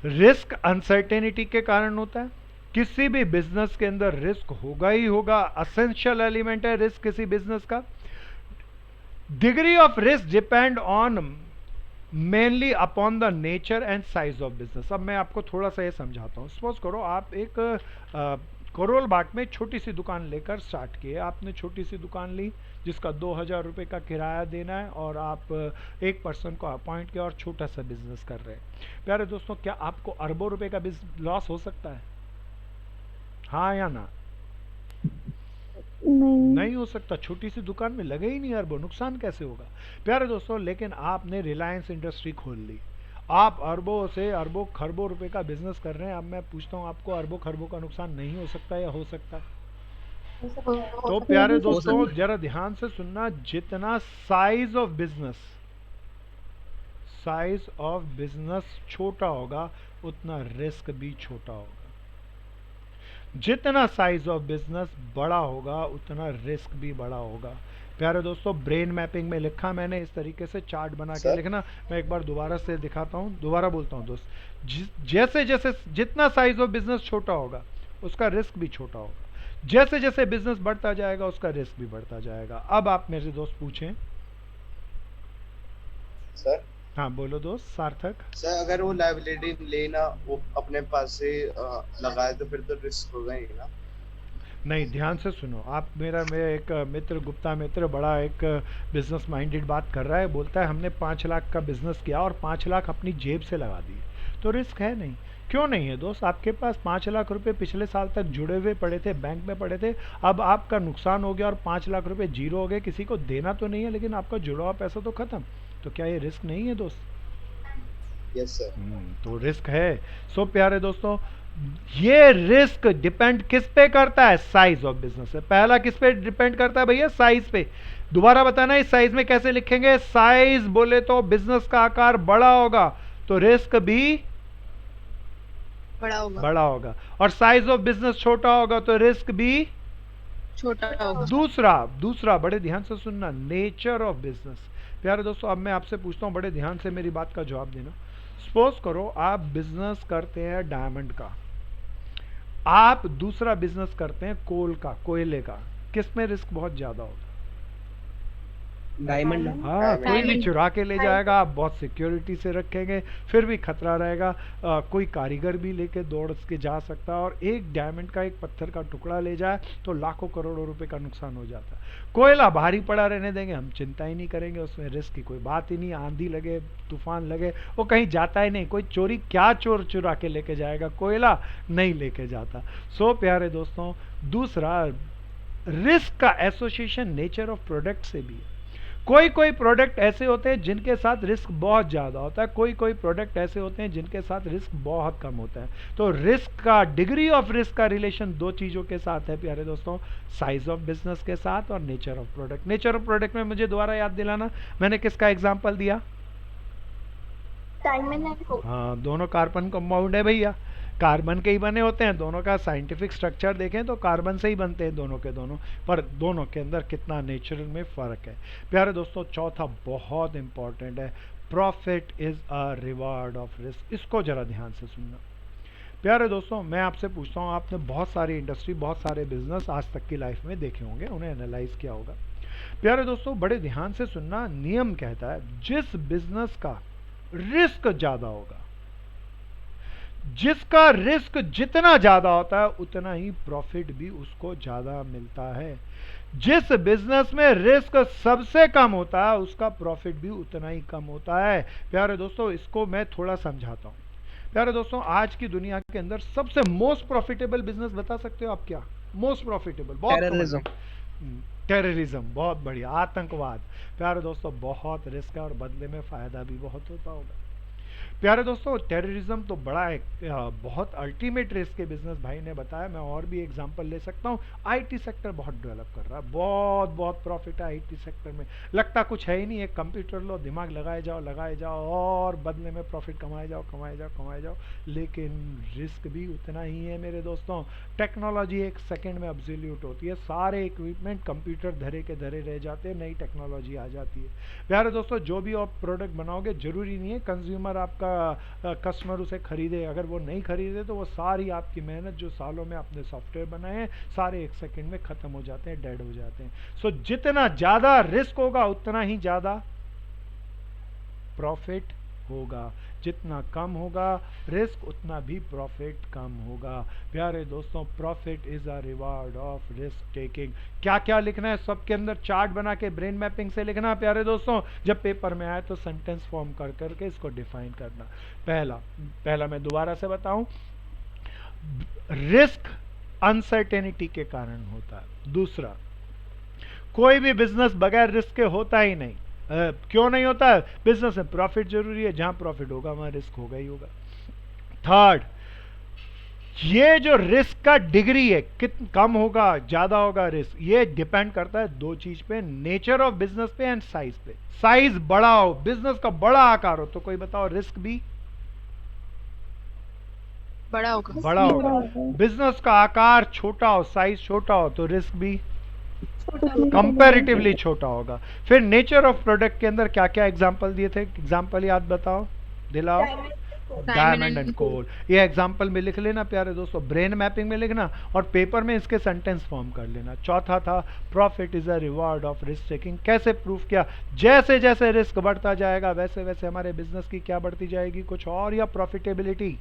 रिस्क अनसर्टेनिटी के कारण होता है। किसी भी बिजनेस के अंदर रिस्क होगा ही होगा, असेंशियल एलिमेंट है रिस्क किसी बिजनेस का। Degree of risk depend on mainly upon the nature and size of business. अब मैं आपको थोड़ा सा ये समझाता हूँ। सपोज करो आप एक करोल बाग में छोटी सी दुकान लेकर स्टार्ट किए। आपने छोटी सी दुकान ली जिसका 2000 रुपये का किराया देना है, और आप एक पर्सन को अपॉइंट किया और छोटा सा बिजनेस कर रहे हैं। प्यारे दोस्तों, क्या आपको अरबों रुपए का लॉस हो सकता है? हाँ या ना? नहीं हो सकता। छोटी सी दुकान में लगे ही नहीं अरबों, नुकसान कैसे होगा? प्यारे दोस्तों, लेकिन आपने रिलायंस इंडस्ट्री खोल ली, आप अरबों से अरबों खरबों रुपए का बिजनेस कर रहे हैं, अब मैं पूछता हूँ आपको अरबों खरबों का नुकसान नहीं हो सकता या हो सकता है? तो प्यारे दोस्तों जरा ध्यान से सुनना, जितना साइज ऑफ बिजनेस छोटा होगा उतना रिस्क भी छोटा होगा, जितना साइज ऑफ बिजनेस बड़ा होगा उतना रिस्क भी बड़ा होगा। प्यारे दोस्तों ब्रेन मैपिंग में लिखा मैंने, इस तरीके से चार्ट बना के लिखना। मैं एक बार दोबारा से दिखाता हूँ, दोबारा बोलता हूँ दोस्त, जैसे जैसे जितना साइज ऑफ बिजनेस छोटा होगा उसका रिस्क भी छोटा होगा, जैसे जैसे बिजनेस बढ़ता जाएगा उसका रिस्क भी बढ़ता जाएगा। अब आप मेरे दोस्त पूछें। सर हाँ बोलो दोस्त सार्थक। सर अगर वो लायबिलिटी लेना वो अपने पास से लगाए तो फिर तो रिस्क होगा ही ना। नहीं, ध्यान से सुनो आप, मेरा एक मित्र गुप्ता मित्र बड़ा एक बिजनेस माइंडेड बात कर रहा है, बोलता है हमने 5 लाख का बिजनेस किया और 5 लाख अपनी जेब से लगा दिए, तो रिस्क है नहीं। क्यों नहीं है दोस्त? आपके पास 5 लाख रुपए पिछले साल तक जुड़े हुए पड़े थे, बैंक में पड़े थे, अब आपका नुकसान हो गया और 5 लाख रुपए जीरो हो गए, किसी को देना तो नहीं है लेकिन आपका जुड़ा हुआ पैसा तो खत्म, तो क्या ये रिस्क नहीं है दोस्त? Yes sir. तो रिस्क है। सो प्यारे दोस्तों ये रिस्क डिपेंड किस पे करता है? साइज ऑफ बिजनेस है। पहला किस पे डिपेंड करता है भैया? साइज पे। दोबारा बताना इस साइज में कैसे लिखेंगे? साइज बोले तो बिजनेस का आकार बड़ा होगा तो रिस्क भी बड़ा होगा, और साइज ऑफ बिजनेस छोटा होगा तो रिस्क भी छोटा होगा। दूसरा बड़े ध्यान से सुनना, नेचर ऑफ बिजनेस। प्यारे दोस्तों अब मैं आपसे पूछता हूं, बड़े ध्यान से मेरी बात का जवाब देना। सपोज करो आप बिजनेस करते हैं डायमंड का, आप दूसरा बिजनेस करते हैं कोयले का, किस में रिस्क बहुत ज्यादा होगा? डायमंड। हाँ, कोई भी चुरा के ले जाएगा, आप बहुत सिक्योरिटी से रखेंगे, फिर भी खतरा रहेगा। कोई कारीगर भी लेके दौड़ के जा सकता है, और एक डायमंड का एक पत्थर का टुकड़ा ले जाए तो लाखों करोड़ों रुपए का नुकसान हो जाता है। कोयला भारी पड़ा रहने देंगे, हम चिंता ही नहीं करेंगे, उसमें रिस्क की कोई बात ही नहीं। आंधी लगे तूफान लगे वो कहीं जाता ही नहीं, कोई चोरी क्या चोर चुरा के लेके जाएगा? कोयला नहीं लेके जाता। सो प्यारे दोस्तों दूसरा, रिस्क का एसोसिएशन नेचर ऑफ प्रोडक्ट से भी है। कोई कोई प्रोडक्ट ऐसे होते हैं जिनके साथ रिस्क बहुत ज़्यादा होता है, कोई कोई प्रोडक्ट ऐसे होते हैं जिनके साथ रिस्क बहुत कम होता है। तो रिस्क का, डिग्री ऑफ रिस्क का रिलेशन दो चीज़ों के साथ है प्यारे दोस्तों, साइज ऑफ बिजनेस के साथ और nature of product. Nature of product में मुझे दोबारा याद दिलाना, मैंने किसका एग्जाम्पल दिया? हाँ, दोनों कार्बन कंपाउंड है भैया, कार्बन के ही बने होते हैं, दोनों का साइंटिफिक स्ट्रक्चर देखें तो कार्बन से ही बनते हैं दोनों के दोनों, पर दोनों के अंदर कितना नेचुरल में फ़र्क है। प्यारे दोस्तों चौथा बहुत इंपॉर्टेंट है, profit is a reward of risk. इसको ज़रा ध्यान से सुनना। प्यारे दोस्तों मैं आपसे पूछता हूँ, आपने बहुत सारी इंडस्ट्री, बहुत सारे बिजनेस आज तक की लाइफ में देखे होंगे, उन्हें एनालाइज किया होगा। प्यारे दोस्तों बड़े ध्यान से सुनना, नियम कहता है जिस बिजनेस का रिस्क ज़्यादा होगा, जिसका रिस्क जितना ज्यादा होता है उतना ही प्रॉफिट भी उसको ज्यादा मिलता है। जिस बिजनेस में रिस्क सबसे कम होता है उसका प्रॉफिट भी उतना ही कम होता है। प्यारे दोस्तों इसको मैं थोड़ा समझाता हूं। प्यारे दोस्तों आज की दुनिया के अंदर सबसे मोस्ट प्रॉफिटेबल बिजनेस बता सकते हो आप क्या? मोस्ट प्रॉफिटेबल, बहुत टेररिज्म, बहुत बढ़िया, आतंकवाद। प्यारे दोस्तों बहुत रिस्क है और बदले में फायदा भी बहुत होता होगा। प्यारे दोस्तों टेररिज्म तो बड़ा एक बहुत अल्टीमेट रिस्क के बिजनेस भाई ने बताया, मैं और भी एग्जांपल ले सकता हूँ। आईटी सेक्टर बहुत डेवलप कर रहा है, बहुत बहुत प्रॉफिट है आईटी सेक्टर में, लगता कुछ है ही नहीं, एक कंप्यूटर लो, दिमाग लगाए जाओ और बदले में प्रॉफिट कमाए जाओ, लेकिन रिस्क भी उतना ही है मेरे दोस्तों। टेक्नोलॉजी एक सेकेंड में अब्सोल्यूट होती है, सारे इक्विपमेंट कंप्यूटर धरे के धरे रह जाते हैं, नई टेक्नोलॉजी आ जाती है। प्यारे दोस्तों जो भी आप प्रोडक्ट बनाओगे जरूरी नहीं है कंज्यूमर आपका कस्टमर उसे खरीदे, अगर वो नहीं खरीदे तो वो सारी आपकी मेहनत जो सालों में आपने सॉफ्टवेयर बनाए हैं सारे एक सेकंड में खत्म हो जाते हैं, डेड हो जाते हैं। सो जितना ज्यादा रिस्क होगा उतना ही ज्यादा प्रॉफिट होगा, जितना कम होगा रिस्क उतना भी प्रॉफिट कम होगा। प्यारे दोस्तों profit is a reward of risk taking. क्या क्या लिखना है सबके अंदर चार्ट बना के ब्रेन मैपिंग से लिखना प्यारे दोस्तों, जब पेपर में आए तो सेंटेंस फॉर्म कर करके इसको डिफाइन करना। पहला मैं दोबारा से बताऊं, रिस्क अनसर्टेनिटी के कारण होता है। दूसरा, कोई भी बिजनेस बगैर रिस्क के होता ही नहीं। क्यों नहीं होता है? बिजनेस में प्रॉफिट जरूरी है, जहां प्रॉफिट होगा वहां रिस्क होगा ही होगा। थर्ड, ये जो रिस्क का डिग्री है, कम होगा ज्यादा होगा रिस्क, ये डिपेंड करता है दो चीज पे, नेचर ऑफ बिजनेस पे एंड साइज पे। साइज बड़ा हो, बिजनेस का बड़ा आकार हो तो कोई बताओ रिस्क भी बड़ा होगा। बड़ा होगा। बिजनेस का आकार छोटा हो, साइज छोटा हो तो रिस्क भी कंपैरेटिवली छोटा होगा। फिर नेचर ऑफ प्रोडक्ट के अंदर क्या क्या एग्जांपल दिए थे? एग्जांपल याद बताओ, दिलाओ। डायमंड एंड कोल, ये एग्जांपल में लिख लेना प्यारे दोस्तों, ब्रेन मैपिंग में लिखना और पेपर में इसके सेंटेंस फॉर्म कर लेना। चौथा था profit is a reward of risk taking. कैसे प्रूफ किया? जैसे जैसे रिस्क बढ़ता जाएगा वैसे वैसे हमारे बिजनेस की क्या बढ़ती जाएगी, कुछ और या प्रॉफिटेबिलिटी,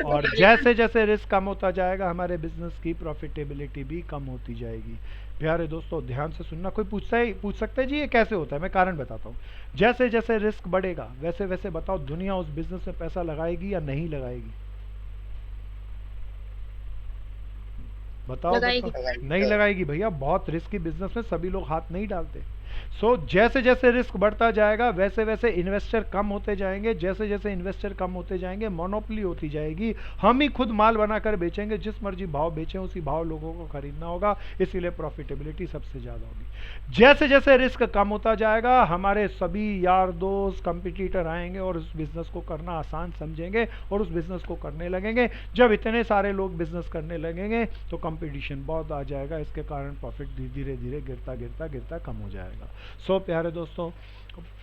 और जैसे जैसे रिस्क कम होता जाएगा हमारे बिजनेस की प्रॉफिटेबिलिटी भी कम होती जाएगी। प्यारे दोस्तों ध्यान से सुनना। कोई पूछ सकता है जी ये कैसे होता है? मैं कारण बताता हूँ। जैसे जैसे रिस्क बढ़ेगा वैसे वैसे बताओ दुनिया उस बिजनेस में पैसा लगाएगी या नहीं लगाएगी? बताओ, लगाएगी। बताओ। नहीं लगाएगी भैया, बहुत रिस्की बिजनेस में सभी लोग हाथ नहीं डालते। सो जैसे जैसे रिस्क बढ़ता जाएगा वैसे वैसे इन्वेस्टर कम होते जाएंगे, जैसे जैसे इन्वेस्टर कम होते जाएंगे मोनोपोली होती जाएगी, हम ही खुद माल बनाकर बेचेंगे, जिस मर्जी भाव बेचें उसी भाव लोगों को खरीदना होगा, इसीलिए प्रॉफिटेबिलिटी सबसे ज्यादा होगी। जैसे जैसे रिस्क कम होता जाएगा हमारे सभी यार दोस्त कंपटीटर आएंगे और उस बिजनेस को करना आसान समझेंगे और उस बिजनेस को करने लगेंगे। जब इतने सारे लोग बिजनेस करने लगेंगे तो कंपटीशन बहुत आ जाएगा, इसके कारण प्रॉफिट धीरे धीरे गिरता गिरता गिरता कम हो जाएगा। सो प्यारे दोस्तों,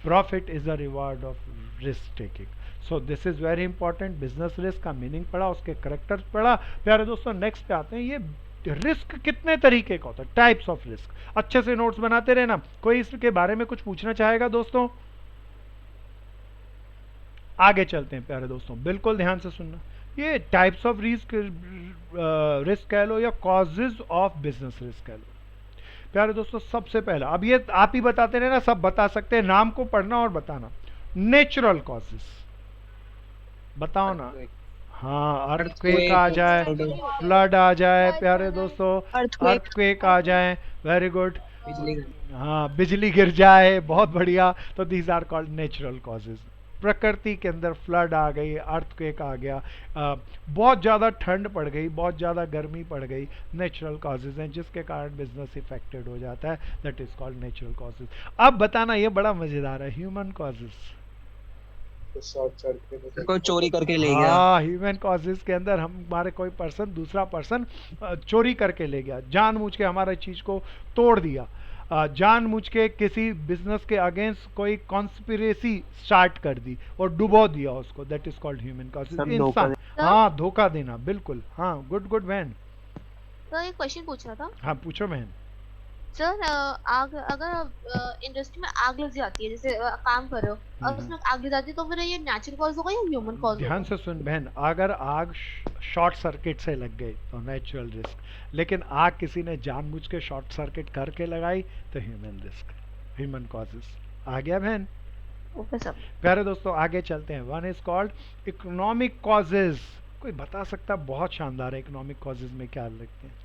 profit is a reward of risk taking. So this is very important. Business risk का मीनिंग पढ़ा, उसके करेक्टर्स पढ़ा। प्यारे दोस्तों नेक्स्ट पे आते हैं, ये रिस्क कितने तरीके का होता है, टाइप्स ऑफ रिस्क। अच्छे से नोट्स बनाते रहना। कोई इसके बारे में कुछ पूछना चाहेगा दोस्तों? आगे चलते हैं प्यारे दोस्तों, बिल्कुल ध्यान से सुनना। ये टाइप्स ऑफ रिस्क कह लो या कॉजेज ऑफ बिजनेस रिस्क कह लो। प्यारे दोस्तों सबसे पहला, अब ये आप ही बताते रहना, सब बता सकते हैं, नाम को पढ़ना और बताना। नेचुरल कॉजेज बताओ ना। हाँ, अर्थक्वेक आ जाए, फ्लड आ जाए प्यारे दोस्तों, अर्थक्वेक आ जाए, वेरी गुड। हाँ, बिजली गिर जाए, बहुत बढ़िया। तो these are called natural causes. प्रकृति के अंदर फ्लड आ गई, अर्थक्वेक आ गया, बहुत ज़्यादा ठंड पड़ गई, बहुत ज़्यादा गर्मी पड़ गई, नेचुरल कॉजेज हैं जिसके कारण बिजनेस इफेक्टेड हो जाता है, that is called natural causes. अब बताना, ये बड़ा मजेदार है, ह्यूमन कॉजेज। कोई चोरी करके ले गया। हाँ, ह्यूमन कॉजेज के अंदर हमारे कोई पर्सन, दूसरा पर्सन चोरी करके ले गया, जानबूझ के हमारे चीज को तोड़ दिया, जानबूझ के किसी बिजनेस के अगेंस्ट कोई कॉन्स्पिरेसी स्टार्ट कर दी और डुबो दिया उसको, that is called human causes. इंसान, हाँ, धोखा देना, बिल्कुल। हाँ, गुड गुड बहन। तो एक क्वेश्चन पूछ रहा था हाँ, पूछो बहन। सर। आग, अगर इंडस्ट्री में आग लग जाती है, जैसे काम कर रहे हो और उसमें आग लग जाती है, तो फिर ये नेचुरल कॉज होगा या ह्यूमन कॉज होगा? ध्यान से सुन बहन, अगर आग शॉर्ट सर्किट से लग गई तो नेचुरल रिस्क, लेकिन आग किसी ने जानबूझ के शॉर्ट सर्किट करके लगाई तो ह्यूमन रिस्क, ह्यूमन कॉजेज। आ गया बहन? Okay sir. प्यारे दोस्तों आगे चलते हैं। One is called economic causes. कोई बता सकता? बहुत शानदार है, इकोनॉमिक कॉजेज में क्या लगते हैं?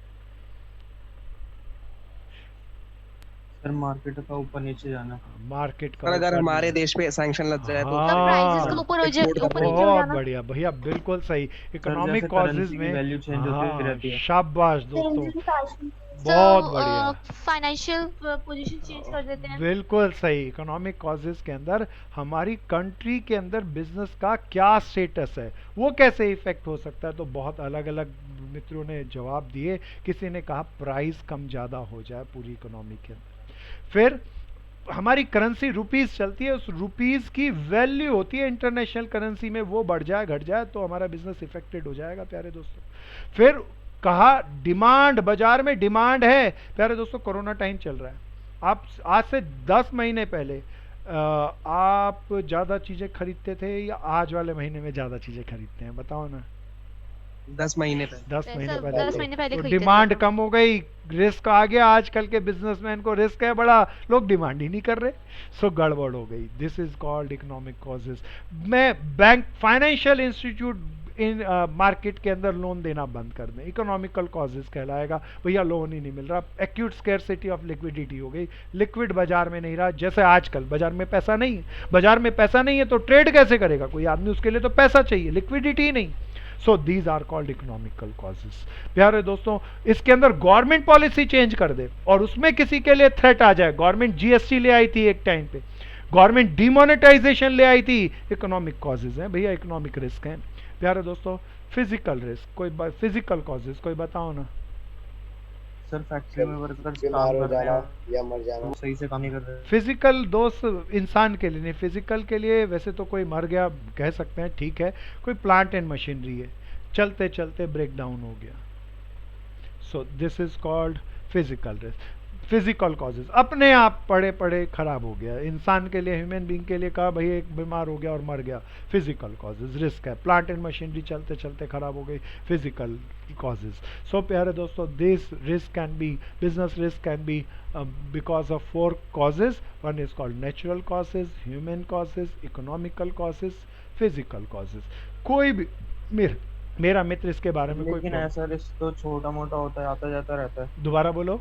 सर मार्केट का ऊपर नीचे जाना। मार्केट का और अगर ऊपर हमारे नीचे। देश पे सैंक्शन लग जाए तो सर प्राइसेस का हाँ, ऊपर नीचे हो बहुत जाना। बढ़िया भैया, बिल्कुल सही। इकोनॉमिक जैसे कॉजेज currency की में, वैल्यू चेंज होती रहती है। शाबाश दोस्तों, बहुत बढ़िया, फाइनेंशियल पोजीशन चेंज कर देते हैं। बिल्कुल सही। इकोनॉमिक कॉजेज के अंदर हमारी कंट्री के अंदर बिजनेस का क्या स्टेटस है, वो कैसे इफेक्ट हो सकता है, तो बहुत अलग अलग मित्रों ने जवाब दिए। किसी ने कहा प्राइस कम ज़्यादा हो जाए पूरी इकोनॉमी के अंदर। फिर हमारी करेंसी रुपीस चलती है, उस रुपीस की वैल्यू होती है इंटरनेशनल करेंसी में, वो बढ़ जाए घट जाए तो हमारा बिजनेस इफेक्टेड हो जाएगा प्यारे दोस्तों। फिर कहा डिमांड, बाजार में डिमांड है प्यारे दोस्तों। कोरोना टाइम चल रहा है, आप आज से 10 महीने पहले आप ज्यादा चीजें खरीदते थे या आज वाले महीने में ज्यादा चीजें खरीदते हैं? बताओ ना। 10 महीने पहले। 10 महीने पैसा पहले 10 महीने पहले तो खरीदते थे डिमांड हम। कम हो गई, रिस्क आ गया, आजकल के बिजनेसमैन को रिस्क है बड़ा, लोग डिमांड ही नहीं कर रहे, सो गड़बड़ हो गई। This is called economic causes. मैं बैंक फाइनेंशियल इंस्टीट्यूट इन मार्केट के अंदर लोन देना बंद कर दें, इकोनॉमिकल कॉजेज कहलाएगा, भैया लोन ही नहीं मिल रहा, एक्यूट स्कैरसिटी ऑफ लिक्विडिटी हो गई, लिक्विड बाजार में नहीं रहा, जैसे आजकल बाजार में पैसा नहीं है, बाजार में पैसा नहीं है तो ट्रेड कैसे करेगा कोई आदमी, उसके लिए तो पैसा चाहिए, लिक्विडिटी ही नहीं। So these are called economical causes. प्यारे दोस्तों, इसके अंदर गवर्नमेंट पॉलिसी चेंज कर दे और उसमें किसी के लिए थ्रेट आ जाए, गवर्नमेंट जीएसटी ले आई थी एक टाइम पे, गवर्नमेंट डिमोनेटाइजेशन ले आई थी, इकोनॉमिक कॉजेज हैं भैया, इकोनॉमिक रिस्क हैं। प्यारे दोस्तों, फिजिकल रिस्क, कोई फिजिकल कॉजेज कोई बताओ ना। सर फैक्ट्री में वर्कर्स बीमार काम हो कर रहे जाना हैं या मर जाना। वो सही से काम नहीं कर रहे। फिजिकल दोस्त इंसान के लिए नहीं, फिजिकल के लिए वैसे तो कोई मर गया कह सकते हैं, ठीक है, कोई प्लांट एंड मशीनरी है, चलते चलते ब्रेक डाउन हो गया, so this is called physical risk. Physical causes अपने आप पड़े पड़े खराब हो गया, इंसान के लिए, ह्यूमन बीइंग के लिए कहा भाई एक बीमार हो गया और मर गया, फिजिकल कॉजेज रिस्क है, प्लांट एंड मशीनरी चलते चलते खराब हो गई, फिजिकल causes. So प्यारे दोस्तों, this risk can be, business risk can be because of 4 causes. One is called natural causes, human causes, economical causes, physical causes. कोई भी मेरा मित्र इसके बारे में कोई लेकिन ऐसा रिस्क तो छोटा मोटा होता है, आता जाता रहता है। दोबारा बोलो।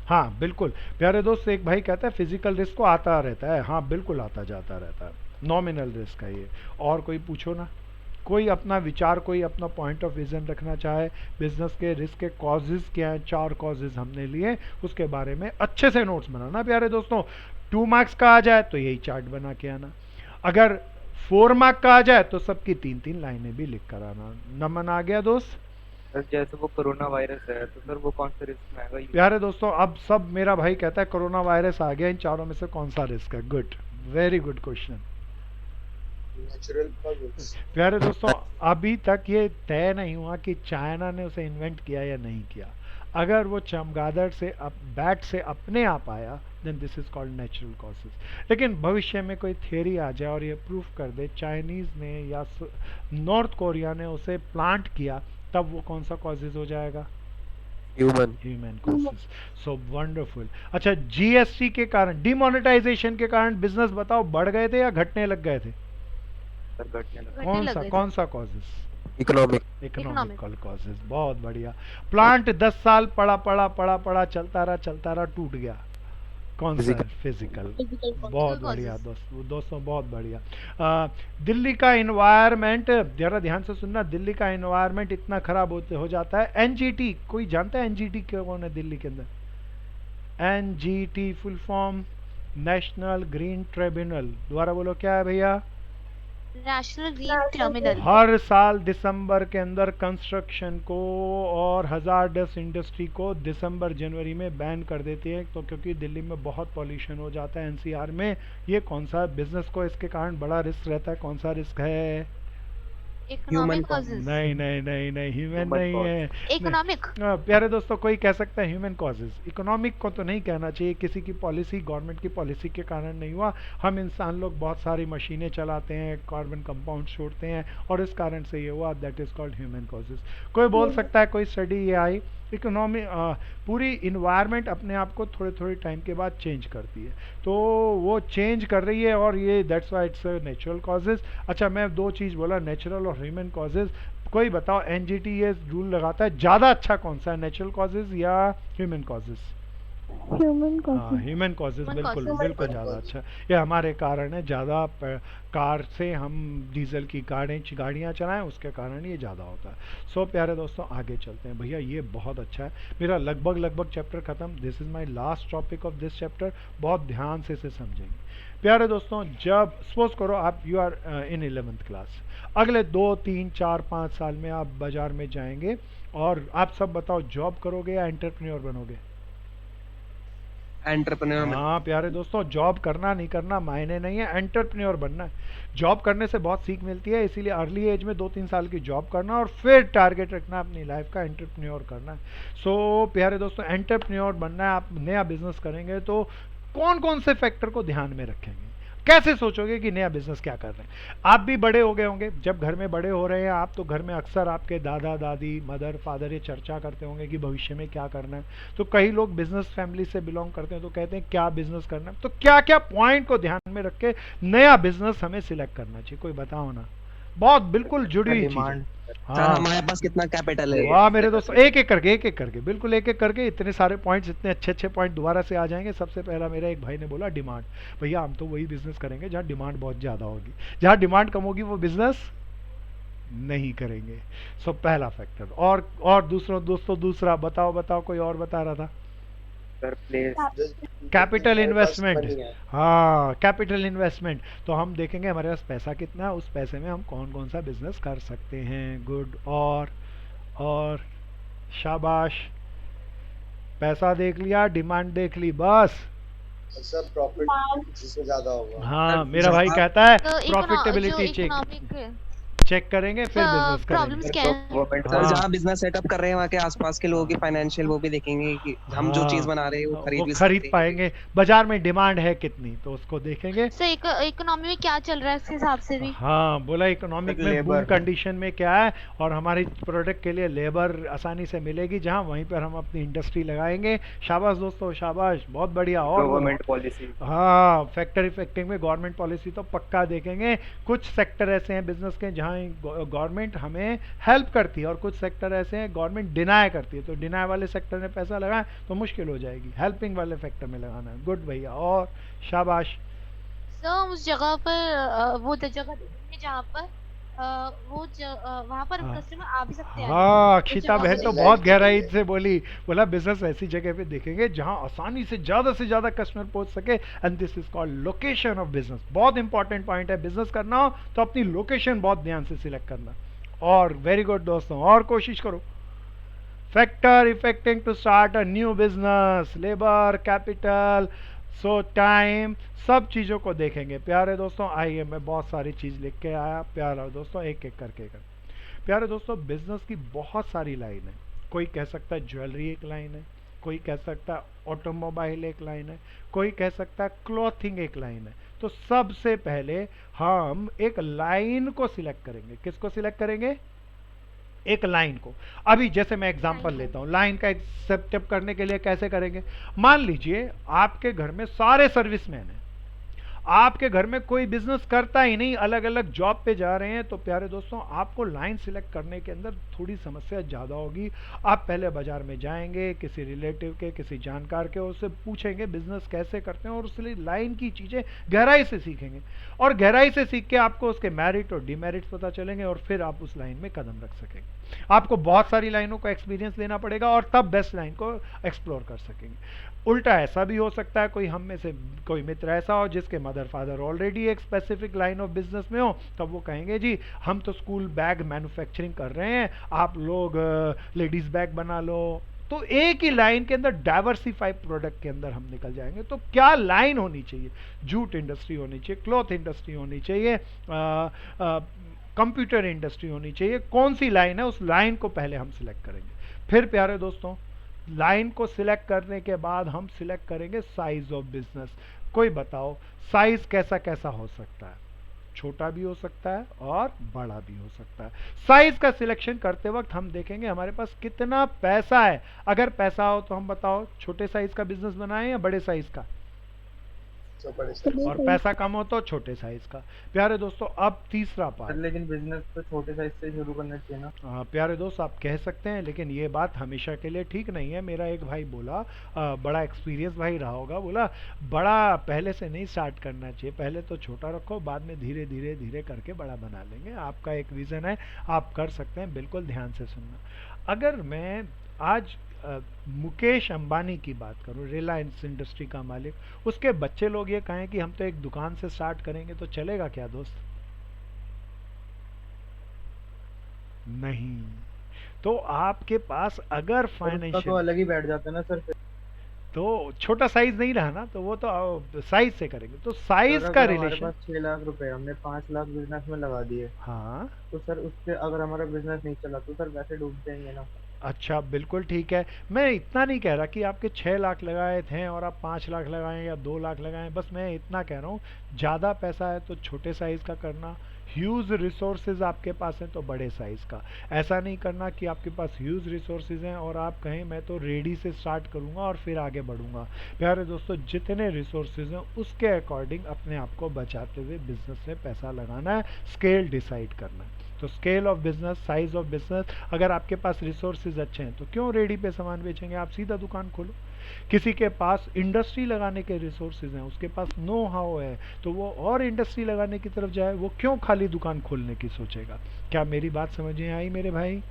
हाँ बिल्कुल प्यारे दोस्त, एक भाई कहता है फिजिकल रिस्क को आता रहता है, हाँ बिल्कुल आता जाता रहता है, नॉमिनल रिस्क है ये। और कोई पूछो ना, कोई अपना विचार, कोई अपना पॉइंट ऑफ विजन रखना चाहे, बिजनेस के रिस्क के कॉजेज क्या हैं, 4 कॉजेज हमने लिए, उसके बारे में अच्छे से नोट्स बनाना प्यारे दोस्तों। 2 मार्क्स का आ जाए तो यही चार्ट बना के आना, अगर 4 मार्क का आ जाए तो सबकी 3-3 लाइनें भी लिख कर आना। नमन आ गया दोस्त? सर जैसे वो कोरोना वायरस है तो सर वो कौन सा रिस्क में आएगा? प्यारे दोस्तों, अब सब मेरा भाई कहता है कोरोना वायरस आ गया, इन चारों में से कौन सा रिस्क है? Good, very good question. Natural causes. प्यारे दोस्तों, अभी तक ये तय नहीं हुआ कि चाइना ने उसे इन्वेंट किया या नहीं किया। अगर वो चमगादड़ से बैट से अपने आप आया, then this is called natural causes. लेकिन भविष्य में कोई थियरी आ जाए और ये प्रूफ कर दे चाइनीज ने या नॉर्थ कोरिया ने उसे प्लांट किया, तब वो कौन सा कॉजेज हो जाएगा? Human causes. So wonderful. अच्छा, जीएसटी के कारण, डिमोनेटाइजेशन के कारण बिजनेस बताओ बढ़ गए थे या घटने लग गए थे? सर घटने लगा। कौन सा कॉजेज? इकोनॉमिक। इकोनॉमिकल कॉजेज, बहुत बढ़िया। प्लांट 10 साल पड़ा चलता रहा टूट गया, कौन सा? फिजिकल। बहुत बढ़िया दोस्तों, बहुत बढ़िया। दिल्ली का इन्वायरमेंट, जरा ध्यान से सुनना, दिल्ली का इन्वायरमेंट इतना खराब हो जाता है। एनजीटी, कोई जानता है एनजीटी कौन है दिल्ली के अंदर? NGT full form national green tribunal. दोबारा बोलो, क्या है भैया? National green terminal. हर साल दिसंबर के अंदर कंस्ट्रक्शन को और हजारडस इंडस्ट्री को दिसंबर जनवरी में बैन कर देती है, तो क्योंकि दिल्ली में बहुत पॉल्यूशन हो जाता है एनसीआर में। ये कौन सा बिजनेस को इसके कारण बड़ा रिस्क रहता है? कौन सा रिस्क है? Economic causes. नहीं, ह्यूमन नहीं है। इकोनॉमिक। प्यारे दोस्तों, कोई कह सकता है ह्यूमन कॉजेज, इकोनॉमिक को तो नहीं कहना चाहिए, किसी की पॉलिसी, गवर्नमेंट की पॉलिसी के कारण नहीं हुआ। हम इंसान लोग बहुत सारी मशीनें चलाते हैं, कार्बन कंपाउंड छोड़ते हैं और इस कारण से ये हुआ, that is called human causes. कोई बोल सकता है, कोई स्टडी ये आई, इकोनॉमी पूरी इन्वायरमेंट अपने आप को थोड़े टाइम के बाद चेंज करती है, तो वो चेंज कर रही है और ये that's why it's natural causes. अच्छा, मैं 2 चीज़ बोला, नेचुरल और ह्यूमन कॉजेज। कोई बताओ, एनजीटी ये रूल लगाता है ज़्यादा अच्छा कौन सा है, नेचुरल कॉजेज या ह्यूमन कॉजेज? ह्यूमन कॉजेज बिल्कुल ज़्यादा अच्छा। ये हमारे कारण है, ज़्यादा कार से हम डीजल की गाड़ियाँ चलाएं, उसके कारण ये ज़्यादा होता है। सो प्यारे दोस्तों, आगे चलते हैं भैया, ये बहुत अच्छा है। मेरा लगभग चैप्टर ख़त्म, this is my last topic of this chapter. बहुत ध्यान से इसे समझेंगे प्यारे दोस्तों। जब सपोज करो आप you are in 11th class, अगले 2, 3, 4, 5 साल में आप बाज़ार में जाएंगे और आप सब बताओ, जॉब करोगे या एंटरप्रेन्योर बनोगे? एंटरप्रेन्योर। हाँ प्यारे दोस्तों, जॉब करना नहीं करना मायने नहीं है, एंटरप्रेन्योर बनना है। जॉब करने से बहुत सीख मिलती है, इसीलिए अर्ली एज में 2-3 साल की जॉब करना और फिर टारगेट रखना अपनी लाइफ का, एंटरप्रेन्योर करना है। सो प्यारे दोस्तों, एंटरप्रेन्योर बनना है, आप नया बिजनेस करेंगे तो कौन कौन से फैक्टर को ध्यान में रखेंगे? कैसे सोचोगे कि नया बिजनेस क्या कर रहे हैं? आप भी बड़े हो गए होंगे, जब घर में बड़े हो रहे हैं आप, तो घर में अक्सर आपके दादा दादी, मदर फादर ये चर्चा करते होंगे कि भविष्य में क्या करना है। तो कई लोग बिजनेस फैमिली से बिलोंग करते हैं, तो कहते हैं क्या बिजनेस करना है। तो क्या क्या पॉइंट को ध्यान में रख के नया बिजनेस हमें सिलेक्ट करना चाहिए, कोई बताओ ना। बहुत बिल्कुल जुड़ी हुई चीज है। डिमांड सर हमारे पास कितना कैपिटल है? वाह मेरे दोस्तों, एक एक करके बिल्कुल एक एक करके इतने सारे पॉइंट्स, इतने अच्छे अच्छे पॉइंट दोबारा से आ जाएंगे। सबसे पहला मेरा एक भाई ने बोला डिमांड। भैया हम तो वही बिजनेस करेंगे जहाँ डिमांड बहुत ज़्यादा होगी, जहाँ डिमांड कम होगी वो बिजनेस नहीं करेंगे। सो पहला फैक्टर। और दोस्तों दूसरा बताओ कोई और बता रहा था। सर प्लेस कैपिटल हमारे पास इन्वेस्टमेंट। money है। हाँ कैपिटल इन्वेस्टमेंट। तो हम देखेंगे हमारे पास पैसा कितना है, उस पैसे में हम कौन कौन सा बिजनेस कर सकते हैं। गुड। और शाबाश। पैसा देख लिया, डिमांड देख ली, बस। सर प्रॉफिट जिससे ज्यादा होगा। हाँ मेरा भाई कहता है तो प्रॉफिटेबिलिटी जो इकोनॉमिक चेक करेंगे फिर बिजनेस प्रॉब्लम्स करेंगे। क्या है? गवर्नमेंट सर हाँ। जहाँ बिजनेस सेटअप कर रहे हैं वहाँ के आसपास के लोगों की फाइनेंशियल वो भी देखेंगे कि हम जो चीज बना रहे हैं वो खरीद भी सकते खरीद हैं। पाएंगे, बाजार में डिमांड है कितनी, तो उसको देखेंगे। सर इकोनॉमी में क्या चल रहा है इसके हिसाब से भी। हाँ बोला इकोनॉमिक में बूम लेबर। कंडीशन में क्या है, और हमारी प्रोडक्ट के लिए लेबर आसानी से मिलेगी जहाँ, वहीं पर हम अपनी इंडस्ट्री लगाएंगे। शाबाश दोस्तों शाबाश, बहुत बढ़िया। और बोलो। गवर्नमेंट पॉलिसी हाँ फैक्टर इफेक्टिंग में गवर्नमेंट पॉलिसी तो पक्का देखेंगे। कुछ सेक्टर ऐसे हैं बिजनेस के जहाँ गवर्नमेंट हमें हेल्प करती है, और कुछ सेक्टर ऐसे हैं गवर्नमेंट डिनाई करती है। तो डिनाई वाले सेक्टर में पैसा लगाएं तो मुश्किल हो जाएगी, हेल्पिंग वाले सेक्टर में लगाना है। गुड भैया, और शाबाश। सर उस जगह पर वो जगह देखेंगे जहाँ पर वहाँ पर हाँ। कस्टमर आ भी सकते हैं। हाँ उस अक्षिता जगह बहन पे तो देखेंगे। बहुत गहराई से बोली, बोला बिजनेस ऐसी जगह पे देखेंगे जहां आसानी से ज्यादा कस्टमर पहुंच सके, and this is called location of business. बहुत इंपॉर्टेंट पॉइंट है, बिजनेस करना हो तो अपनी लोकेशन बहुत ध्यान से सिलेक्ट करना। और वेरी गुड दोस्तों, और कोशिश करो। Factor affecting to start a new business, labour, capital, so time, सब चीज़ों को देखेंगे। प्यारे दोस्तों आइए, मैं बहुत सारी चीज़ लिख के आया। प्यारे दोस्तों एक एक करके प्यारे दोस्तों बिजनेस की बहुत सारी लाइन है। कोई कह सकता है ज्वेलरी एक लाइन है, कोई कह सकता है ऑटोमोबाइल एक लाइन है, कोई कह सकता है क्लॉथिंग एक लाइन है। तो सबसे पहले हम एक लाइन को सिलेक्ट करेंगे। किसको सिलेक्ट करेंगे? एक लाइन को। अभी जैसे मैं एग्जांपल लेता हूं, लाइन का एक्सेप्ट करने के लिए कैसे करेंगे। मान लीजिए आपके घर में सारे सर्विसमैन हैं, आपके घर में कोई बिजनेस करता ही नहीं, अलग अलग जॉब पे जा रहे हैं। तो प्यारे दोस्तों आपको लाइन सिलेक्ट करने के अंदर थोड़ी समस्या ज़्यादा होगी। आप पहले बाजार में जाएंगे, किसी रिलेटिव के, किसी जानकार के, उससे पूछेंगे बिजनेस कैसे करते हैं, और उसके लिए लाइन की चीज़ें गहराई से सीखेंगे। और गहराई से सीख के आपको उसके मेरिट और डिमेरिट्स पता चलेंगे, और फिर आप उस लाइन में कदम रख सकेंगे। आपको बहुत सारी लाइनों का एक्सपीरियंस लेना पड़ेगा, और तब बेस्ट लाइन को एक्सप्लोर कर सकेंगे। उल्टा ऐसा भी हो सकता है, कोई हम में से कोई मित्र ऐसा हो जिसके मदर फादर ऑलरेडी एक स्पेसिफिक लाइन ऑफ बिजनेस में हो, तब वो कहेंगे जी हम तो स्कूल बैग मैन्युफैक्चरिंग कर रहे हैं, आप लोग लेडीज बैग बना लो। तो एक ही लाइन के अंदर डाइवर्सिफाइड प्रोडक्ट के अंदर हम निकल जाएंगे। तो क्या लाइन होनी चाहिए? जूट इंडस्ट्री होनी चाहिए, क्लॉथ इंडस्ट्री होनी चाहिए, कंप्यूटर इंडस्ट्री होनी चाहिए। कौन सी लाइन है, उस लाइन को पहले हम सिलेक्ट करेंगे। फिर प्यारे दोस्तों लाइन को सिलेक्ट करने के बाद हम सिलेक्ट करेंगे साइज ऑफ बिजनेस। कोई बताओ साइज कैसा कैसा हो सकता है? छोटा भी हो सकता है और बड़ा भी हो सकता है। साइज का सिलेक्शन करते वक्त हम देखेंगे हमारे पास कितना पैसा है। अगर पैसा हो तो हम बताओ छोटे साइज का बिजनेस बनाएं या बड़े साइज का, तो बड़े साइज। और पैसा कम हो तो छोटे साइज का। प्यारे दोस्तों अब तीसरा सर पार्ट। लेकिन बिजनेस तो छोटे साइज से शुरू करना चाहिए ना। प्यारे दोस्त आप कह सकते हैं, लेकिन ये बात हमेशा के लिए ठीक नहीं है। मेरा एक भाई बोला, बड़ा एक्सपीरियंस भाई रहा होगा, बोला बड़ा पहले से नहीं स्टार्ट करना चाहिए, पहले तो छोटा रखो, बाद में धीरे धीरे धीरे करके बड़ा बना लेंगे। आपका एक विजन है, आप कर सकते हैं, बिल्कुल ध्यान से सुनना। अगर मैं आज मुकेश अंबानी की बात करूं, रिलायंस इंडस्ट्री का मालिक, उसके बच्चे लोग ये कहें कि हम तो एक दुकान से स्टार्ट करेंगे, तो चलेगा क्या दोस्त? नहीं। तो आपके पास अगर उसका तो फाइनेंशियल, अलग ही बैठ जाता है ना सर। तो छोटा साइज नहीं रहा ना, तो वो तो साइज से करेंगे। तो साइज सर का अगर हमारे रिलेशन। पास 6 लाख रुपए हमने 5 लाख बिजनेस में लगा दिए, हाँ तो सर उससे अगर हमारा बिजनेस नहीं चला तो सर वैसे डूब जाएंगे ना। अच्छा बिल्कुल ठीक है। मैं इतना नहीं कह रहा कि आपके 6 लाख लगाए थे और आप 5 लाख लगाएं या 2 लाख लगाएं, बस मैं इतना कह रहा हूँ ज़्यादा पैसा है तो छोटे साइज़ का करना, ह्यूज रिसोर्सेज आपके पास हैं तो बड़े साइज़ का। ऐसा नहीं करना कि आपके पास ह्यूज रिसोर्सेज हैं और आप कहें मैं तो रेडी से स्टार्ट करूँगा और फिर आगे बढ़ूँगा। प्यारे दोस्तों, जितने रिसोर्सेज हैं उसके अकॉर्डिंग अपने आप को बचाते हुए बिजनेस में पैसा लगाना है, स्केल डिसाइड करना है। तो scale of business, size of business, अगर आपके पास रिसोर्सेज अच्छे हैं तो क्यों रेडी पे सामान बेचेंगे, आप सीधा दुकान खोलो। किसी के पास इंडस्ट्री लगाने के रिसोर्सेज हैं, उसके पास नो हाउ है, तो वो और इंडस्ट्री लगाने की तरफ जाए, वो क्यों खाली दुकान खोलने की सोचेगा। क्या मेरी बात समझ में आई मेरे भाई?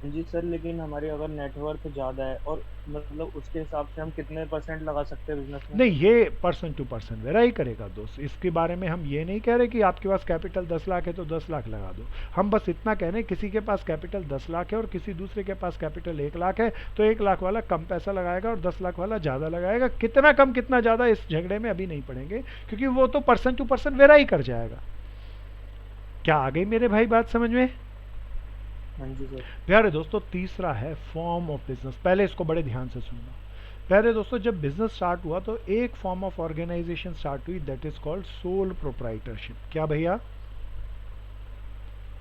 जी सर, लेकिन हमारी अगर नेटवर्थ ज़्यादा है और मतलब उसके हिसाब से हम कितने % लगा सकते हैं बिजनेस में? नहीं, ये पर्सन टू पर्सन वेराई करेगा दोस्त। इसके बारे में हम ये नहीं कह रहे कि आपके पास कैपिटल 10 लाख है तो 10 लाख लगा दो। हम बस इतना कह रहे हैं किसी के पास कैपिटल 10 लाख है और किसी दूसरे के पास कैपिटल 1 लाख है, तो 1 लाख वाला कम पैसा लगाएगा और 10 लाख वाला ज़्यादा लगाएगा। कितना कम कितना ज़्यादा इस झगड़े में अभी नहीं पड़ेंगे, क्योंकि वो तो पर्सन टू पर्सन वेराई कर जाएगा। क्या आ गई मेरे भाई बात समझ में? हाँ जी सर। प्यारे दोस्तों, तीसरा है फॉर्म ऑफ बिजनेस। पहले इसको बड़े ध्यान से सुनना। प्यारे दोस्तों, जब बिजनेस स्टार्ट हुआ तो एक फॉर्म ऑफ ऑर्गेनाइजेशन स्टार्ट हुई, that is called sole proprietorship. क्या भैया?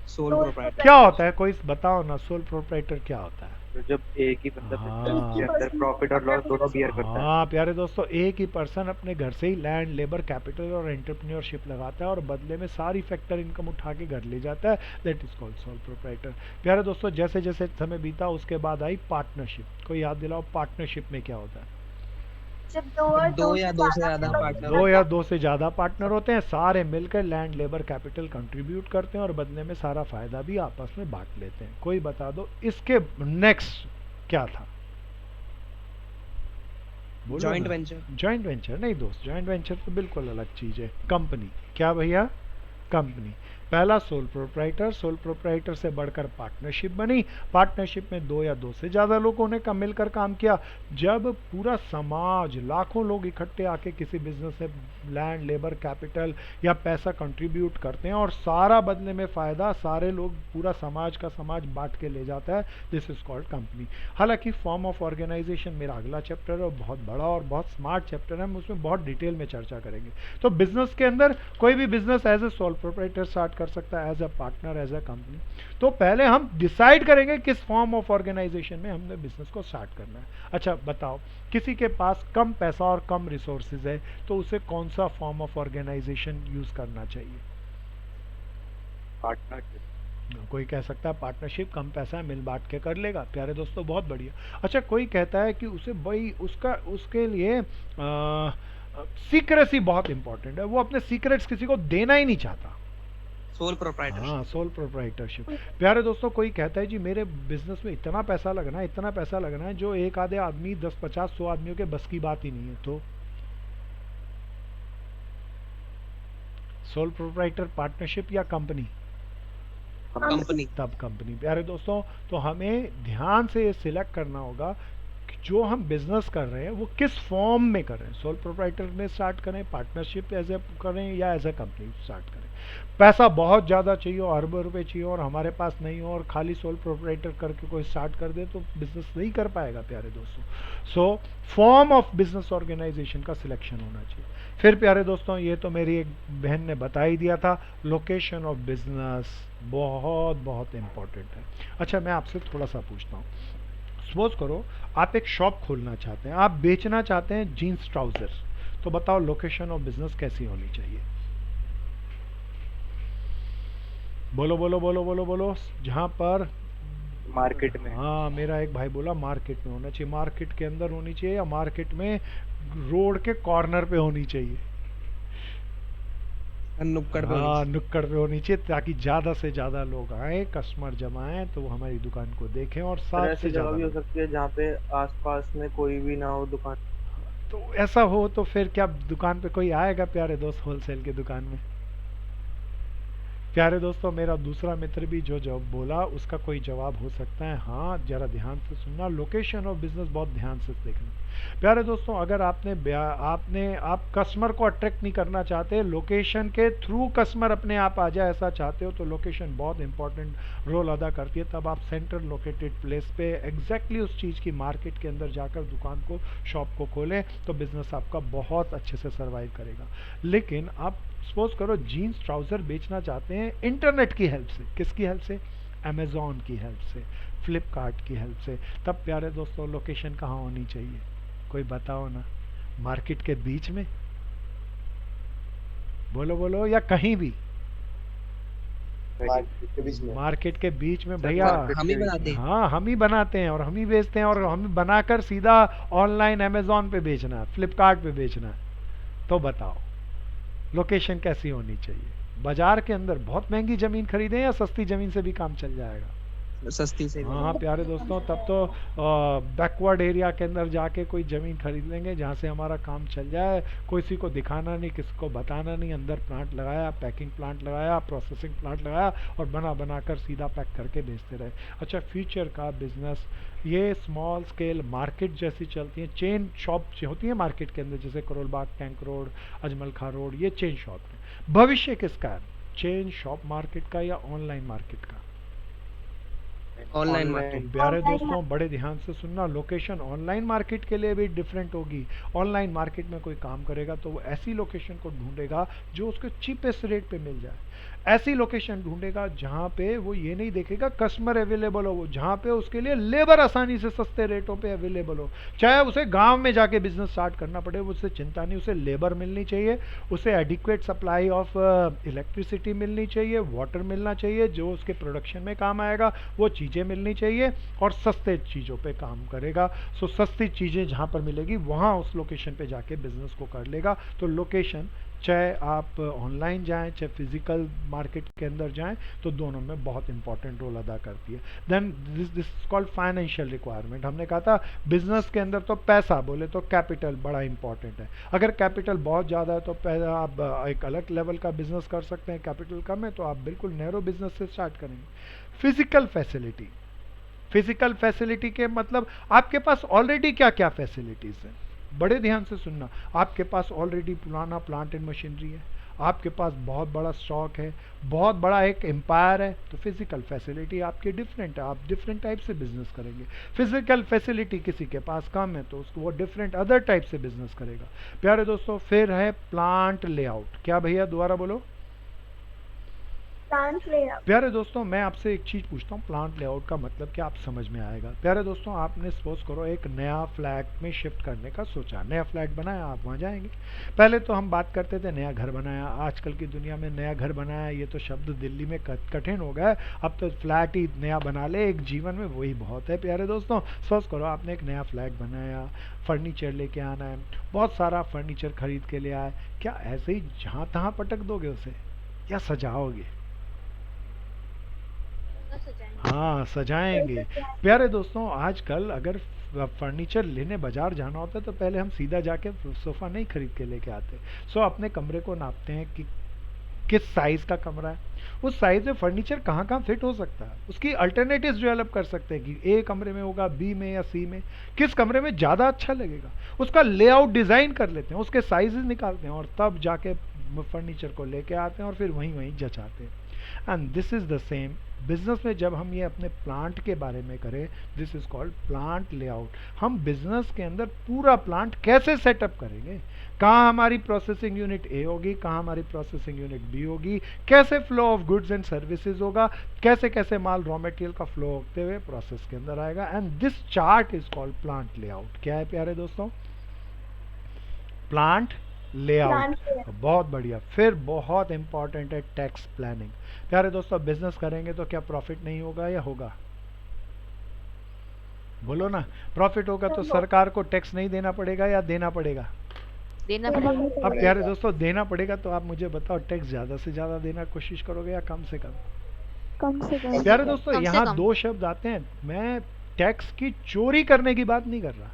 Sole proprietor. क्या होता है, कोई बताओ ना, सोल प्रोप्राइटर क्या होता है? तो जब एक ही बंदा हाँ। बिजनेस के अंदर प्रॉफिट और लॉस दोनों बियर करता है। हाँ प्यारे दोस्तों, एक ही पर्सन अपने घर से ही लैंड, लेबर, कैपिटल और एंटरप्रेन्योरशिप लगाता है और बदले में सारी फैक्टर इनकम उठा के घर ले जाता है, that is called sole proprietor. प्यारे दोस्तों, जैसे जैसे समय बीता उसके बाद आई पार्टनरशिप। कोई याद दिलाओ, पार्टनरशिप में क्या होता है? जब दो या दो से ज्यादा पार्टनर। 2 या 2 से ज़्यादा पार्टनर होते हैं, सारे मिलकर लैंड, लेबर, कैपिटल कंट्रीब्यूट करते हैं और बदले में सारा फायदा भी आपस में बांट लेते हैं। कोई बता दो इसके नेक्स्ट क्या था? Joint venture. जॉइंट वेंचर नहीं दोस्त, जॉइंट वेंचर तो बिल्कुल अलग चीज है। कंपनी। क्या भैया? कंपनी। पहला सोल प्रोप्राइटर, सोल प्रोप्राइटर से बढ़कर पार्टनरशिप बनी। पार्टनरशिप में 2 या 2 से ज़्यादा लोगों ने मिलकर काम किया। जब पूरा समाज, लाखों लोग इकट्ठे आके किसी बिजनेस में लैंड, लेबर, कैपिटल या पैसा कंट्रीब्यूट करते हैं और सारा बदले में फ़ायदा सारे लोग, पूरा समाज का समाज बांट के ले जाता है, दिस इज कॉल्ड कंपनी। हालांकि फॉर्म ऑफ ऑर्गेनाइजेशन मेरा अगला चैप्टर है और बहुत बड़ा और बहुत स्मार्ट चैप्टर है, हम उसमें बहुत डिटेल में चर्चा करेंगे। तो बिजनेस के अंदर कोई भी business as a sole proprietor start कर सकता है, as a partner, as a company. तो पहले हम डिसाइड करेंगे किस फॉर्म ऑफ ऑर्गेनाइजेशन में हमने बिजनेस को स्टार्ट करना है। अच्छा बताओ, किसी के पास कम पैसा और कम रिसोर्सेज है तो उसे कौन सा फॉर्म ऑफ ऑर्गेनाइजेशन यूज करना चाहिए? पार्टनरशिप। कोई कह सकता है पार्टनरशिप, कम पैसा है, मिल बांट के कर लेगा। प्यारे दोस्तों, बहुत बढ़िया। अच्छा, कोई कहता है कि उसे भाई उसके लिए सीक्रेसी बहुत इंपॉर्टेंट है, वो अपने सीक्रेट्स किसी को देना ही नहीं चाहता। Sole proprietor. हाँ, सोल प्रोप्राइटरशिप। प्यारे दोस्तों, कोई कहता है जी मेरे बिजनेस में इतना पैसा लगना है, इतना पैसा लगना है जो एक आधे आदमी, 10, 50, 100 आदमियों के बस की बात ही नहीं है। तो सोल प्रोप्राइटर, पार्टनरशिप या कंपनी? कंपनी। तब कंपनी। प्यारे दोस्तों, तो हमें ध्यान से ये सिलेक्ट करना होगा कि जो हम बिजनेस कर रहे हैं वो किस फॉर्म में कर रहे हैं। सोल प्रोप्राइटर में स्टार्ट करें, पार्टनरशिप एज ए करें या एज ए कंपनी स्टार्ट करें। पैसा बहुत ज़्यादा चाहिए, अरबों रुपए चाहिए और हमारे पास नहीं हो और खाली सोल प्रोप्राइटर करके कोई स्टार्ट कर दे तो बिजनेस नहीं कर पाएगा प्यारे दोस्तों। So form of business organisation का सिलेक्शन होना चाहिए। फिर प्यारे दोस्तों, ये तो मेरी एक बहन ने बता ही दिया था, लोकेशन ऑफ बिजनेस बहुत बहुत इंपॉर्टेंट है। अच्छा, मैं आपसे थोड़ा सा पूछता हूँ, सपोज करो आप एक शॉप खोलना चाहते हैं, आप बेचना चाहते हैं जीन्स ट्राउजर, तो बताओ लोकेशन ऑफ बिजनेस कैसी होनी चाहिए? बोलो बोलो बोलो बोलो बोलो। जहाँ पर मार्केट में। हाँ, मेरा एक भाई बोला मार्केट में होना चाहिए। मार्केट के अंदर होनी चाहिए या मार्केट में रोड के कॉर्नर पे होनी चाहिए? नुक्कड़ पे। हाँ, नुक्कड़ पे होनी चाहिए ताकि ज्यादा से ज्यादा लोग आए, कस्टमर जमा आए तो वो हमारी दुकान को देखें और सर, साथ ऐसी से जगह ज्यादा भी हो लोग। सकती है जहाँ पे आसपास में कोई भी ना हो दुकान। तो ऐसा हो तो फिर क्या दुकान पे कोई आएगा प्यारे दोस्त, होलसेल की दुकान में? प्यारे दोस्तों, मेरा दूसरा मित्र भी जो जवाब बोला उसका कोई जवाब हो सकता है। हाँ, जरा ध्यान से सुनना, लोकेशन ऑफ बिजनेस बहुत ध्यान से देखना। प्यारे दोस्तों, अगर आप कस्टमर को अट्रैक्ट नहीं करना चाहते, लोकेशन के थ्रू कस्टमर अपने आप आ जाए ऐसा चाहते हो, तो लोकेशन बहुत इंपॉर्टेंट रोल अदा करती है। तब आप सेंटर लोकेटेड प्लेस पे एग्जैक्टली उस चीज़ की मार्केट के अंदर जाकर दुकान को, शॉप को खोलें, तो बिजनेस आपका बहुत अच्छे से सर्वाइव करेगा। लेकिन आप सपोज करो जीन्स ट्राउज़र बेचना चाहते हैं इंटरनेट की हेल्प से। किसकी हेल्प से? अमेज़ॉन की हेल्प से, फ्लिपकार्ट की हेल्प से। तब प्यारे दोस्तों लोकेशन कहाँ होनी चाहिए? कोई बताओ ना। मार्केट के बीच में? बोलो बोलो, या कहीं भी? मार्केट के बीच में। मार्केट के बीच में भैया। हम ही बनाते हैं। हाँ, हम ही बनाते हैं और हम ही बेचते हैं, और हम बनाकर सीधा ऑनलाइन अमेज़ॉन पे बेचना है, फ्लिपकार्ट पे बेचना है। तो बताओ लोकेशन कैसी होनी चाहिए? बाजार के अंदर बहुत महंगी जमीन खरीदें या सस्ती जमीन से भी काम चल जाएगा? सस्ती से। हाँ प्यारे दोस्तों, तब तो बैकवर्ड एरिया के अंदर जाके कोई ज़मीन खरीद लेंगे जहाँ से हमारा काम चल जाए, किसी को दिखाना नहीं, किसी को बताना नहीं, अंदर प्लांट लगाया, पैकिंग प्लांट लगाया, प्रोसेसिंग प्लांट लगाया, और बना कर सीधा पैक करके बेचते रहे। अच्छा, फ्यूचर का बिजनेस ये स्मॉल स्केल मार्केट जैसी चलती हैं, चेन शॉप होती है मार्केट के अंदर, जैसे करोल बाग टैंक रोड, अजमल खां रोड, ये चेन शॉप है। भविष्य किसका है? चेन शॉप मार्केट का या ऑनलाइन मार्केट का? Online market. प्यारे दोस्तों बड़े ध्यान से सुनना, लोकेशन ऑनलाइन मार्केट के लिए भी डिफरेंट होगी। ऑनलाइन मार्केट में कोई काम करेगा तो वो ऐसी लोकेशन को ढूंढेगा जो उसको चीपेस्ट रेट पे मिल जाए। ऐसी लोकेशन ढूंढेगा जहाँ पे वो ये नहीं देखेगा कस्टमर अवेलेबल हो, वो जहाँ पे उसके लिए लेबर आसानी से सस्ते रेटों पे अवेलेबल हो। चाहे उसे गांव में जाके बिजनेस स्टार्ट करना पड़े, उससे चिंता नहीं, उसे लेबर मिलनी चाहिए, उसे एडिक्वेट सप्लाई ऑफ इलेक्ट्रिसिटी मिलनी चाहिए, वाटर मिलना चाहिए जो उसके प्रोडक्शन में काम आएगा, वो चीज़ें मिलनी चाहिए, और सस्ते चीज़ों पे काम करेगा। सो सस्ती चीज़ें जहाँ पर मिलेगी वहाँ उस लोकेशन पे जाके बिजनेस को कर लेगा। तो लोकेशन, चाहे आप ऑनलाइन जाएं चाहे फिजिकल मार्केट के अंदर जाएं, तो दोनों में बहुत इंपॉर्टेंट रोल अदा करती है। Then this called financial requirement. हमने कहा था बिजनेस के अंदर तो पैसा बोले तो कैपिटल बड़ा इंपॉर्टेंट है। अगर कैपिटल बहुत ज़्यादा है तो आप एक अलग लेवल का बिजनेस कर सकते हैं, कैपिटल कम है तो आप बिल्कुल नैरो बिजनेस से स्टार्ट करेंगे। फिजिकल फैसिलिटी, फिजिकल फैसिलिटी के मतलब आपके पास ऑलरेडी क्या क्या फैसिलिटीज़ हैं, बड़े ध्यान से सुनना। आपके पास ऑलरेडी पुराना प्लांट एंड मशीनरी है, आपके पास बहुत बड़ा स्टॉक है, बहुत बड़ा एक एम्पायर है, तो फिजिकल फैसिलिटी आपकी डिफरेंट है, आप डिफरेंट टाइप से बिजनेस करेंगे। फिजिकल फैसिलिटी किसी के पास कम है तो उसको वो डिफरेंट अदर टाइप से बिजनेस करेगा। प्यारे दोस्तों फिर है प्लांट लेआउट। क्या भैया दोबारा बोलो? Plant layout. प्यारे दोस्तों मैं आपसे एक चीज़ पूछता हूँ, प्लांट लेआउट का मतलब क्या आप समझ में आएगा। प्यारे दोस्तों आपने सपोज करो एक नया फ्लैट में शिफ्ट करने का सोचा, नया फ्लैट बनाया, आप वहाँ जाएंगे। पहले तो हम बात करते थे नया घर बनाया, आजकल की दुनिया में नया घर बनाया ये तो शब्द दिल्ली में कठिन हो गया है, अब तो फ्लैट ही नया बना ले, एक जीवन में वही बहुत है। प्यारे दोस्तों सपोज करो आपने एक नया फ्लैट बनाया, फर्नीचर लेके आना है, बहुत सारा फर्नीचर खरीद के ले आए, क्या ऐसे ही जहाँ तहाँ पटक दोगे उसे या सजाओगे? हाँ सजाएंगे। प्यारे दोस्तों आजकल अगर फर्नीचर लेने बाजार जाना होता है तो पहले हम सीधा जाके सोफ़ा नहीं खरीद के लेके आते। सो अपने कमरे को नापते हैं कि किस साइज़ का कमरा है, उस साइज़ में फर्नीचर कहाँ कहाँ फिट हो सकता है, उसकी अल्टरनेटिव्स डेवलप कर सकते हैं कि ए कमरे में होगा, बी में या सी में, किस कमरे में ज़्यादा अच्छा लगेगा, उसका लेआउट डिज़ाइन कर लेते हैं, उसके साइजेस निकालते हैं और तब जाके फर्नीचर को लेके आते हैं और फिर वहीं जचाते हैं। And this is the same business में जब हम ये अपने प्लांट के बारे में करें, this is called plant layout. हम बिजनेस के अंदर पूरा प्लांट कैसे सेटअप करेंगे, कहाँ हमारी प्रोसेसिंग यूनिट ए होगी, कहाँ हमारी प्रोसेसिंग यूनिट बी होगी, कैसे flow of goods and services होगा, कैसे कैसे माल रॉ मटेरियल का फ्लो होते हुए प्रोसेस के अंदर आएगा। And this chart is called plant layout. क्या है प्यारे दोस्तों? Plant layout. बहुत बढ़िया। फिर बहुत इंपॉर्टेंट है टैक्स प्लानिंग। प्यारे दोस्तों बिजनेस करेंगे तो क्या प्रॉफिट नहीं होगा या होगा? बोलो ना। प्रॉफिट होगा तो सरकार को टैक्स नहीं देना पड़ेगा या देना पड़ेगा? देना पड़ेगा। अब प्यारे दोस्तों देना पड़ेगा तो आप मुझे बताओ टैक्स ज्यादा से ज्यादा देना कोशिश करोगे या कम से कम? कम से कम। प्यारे दोस्तों कम से यहाँ कम। दो शब्द आते हैं, मैं टैक्स की चोरी करने की बात नहीं कर रहा,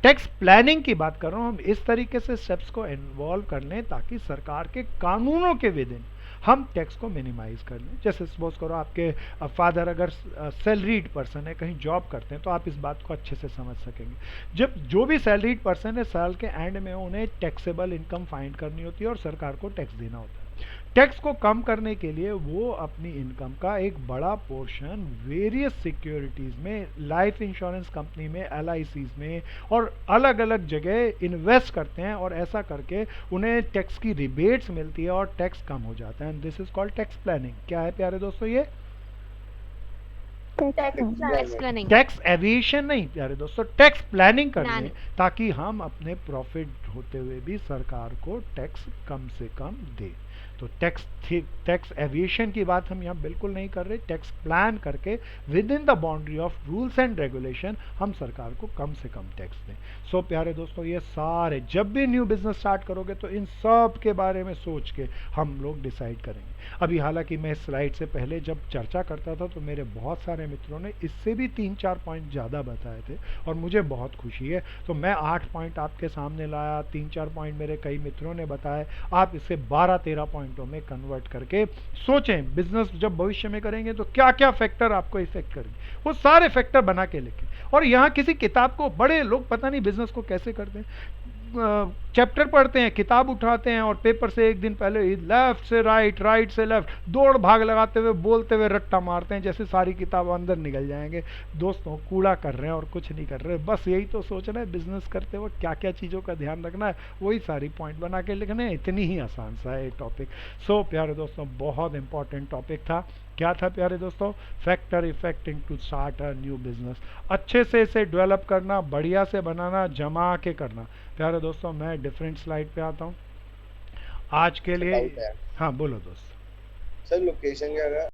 टैक्स प्लानिंग की बात कर रहा हूँ। हम इस तरीके से स्टेप्स को इन्वॉल्व कर लें ताकि सरकार के कानूनों के विदिन हम टैक्स को मिनिमाइज कर लें। जैसे सपोज करो आपके फादर अगर सैलरीड पर्सन है, कहीं जॉब करते हैं, तो आप इस बात को अच्छे से समझ सकेंगे। जब जो भी सैलरीड पर्सन है, साल के एंड में उन्हें टैक्सेबल इनकम फाइंड करनी होती है और सरकार को टैक्स देना होता है। टैक्स को कम करने के लिए वो अपनी इनकम का एक बड़ा पोर्शन वेरियस सिक्योरिटीज़ में, लाइफ इंश्योरेंस कंपनी में, LICs में और अलग अलग जगह इन्वेस्ट करते हैं, और ऐसा करके उन्हें टैक्स की रिबेट्स मिलती है और टैक्स कम हो जाता है। And this is called tax planning. क्या है प्यारे दोस्तों ये? Tax planning. टैक्स एविएशन नहीं प्यारे दोस्तों, टैक्स प्लानिंग कर Planning। लें ताकि हम अपने प्रॉफिट होते हुए भी सरकार को टैक्स कम से कम दें। तो टैक्स एविएशन की बात हम यहाँ बिल्कुल नहीं कर रहे। टैक्स प्लान करके with in the boundary of rules and regulation हम सरकार को कम से कम टैक्स दें। सो प्यारे दोस्तों, ये सारे जब भी न्यू बिजनेस स्टार्ट करोगे तो इन सब के बारे में सोच के हम लोग डिसाइड करेंगे। अभी हालांकि मैं इस स्लाइड से पहले जब चर्चा करता था तो मेरे बहुत सारे मित्रों ने इससे भी 3-4 पॉइंट ज़्यादा बताए थे और मुझे बहुत खुशी है। तो मैं 8 पॉइंट आपके सामने लाया, 3-4 पॉइंट मेरे कई मित्रों ने बताए। आप इसे 12-13 पॉइंटों में कन्वर्ट करके सोचें, बिजनेस जब भविष्य में करेंगे तो क्या क्या फैक्टर आपको इफेक्ट करेंगे, वो सारे फैक्टर बना के लिखें। और यहाँ किसी किताब को, बड़े लोग पता नहीं बिजनेस को कैसे करते हैं, चैप्टर पढ़ते हैं, किताब उठाते हैं और पेपर से एक दिन पहले ही लेफ्ट से राइट, राइट से लेफ्ट, दौड़ भाग लगाते हुए, बोलते हुए रट्टा मारते हैं जैसे सारी किताब अंदर निकल जाएंगे। दोस्तों, कूड़ा कर रहे हैं और कुछ नहीं कर रहे। बस यही तो सोचना है बिजनेस करते वक्त क्या क्या चीज़ों का ध्यान रखना है, वही सारी पॉइंट बना के लिखने हैं। इतनी ही आसान सा है ये टॉपिक। सो प्यारे दोस्तों, बहुत इंपॉर्टेंट टॉपिक था। क्या था प्यारे दोस्तों? Factor affecting to start a new business. अच्छे से इसे डेवलप करना, बढ़िया से बनाना, जमा के करना। प्यारे दोस्तों, मैं डिफरेंट स्लाइड पे आता हूँ आज के लिए। हाँ बोलो दोस्त। सर लोकेशन क्या है?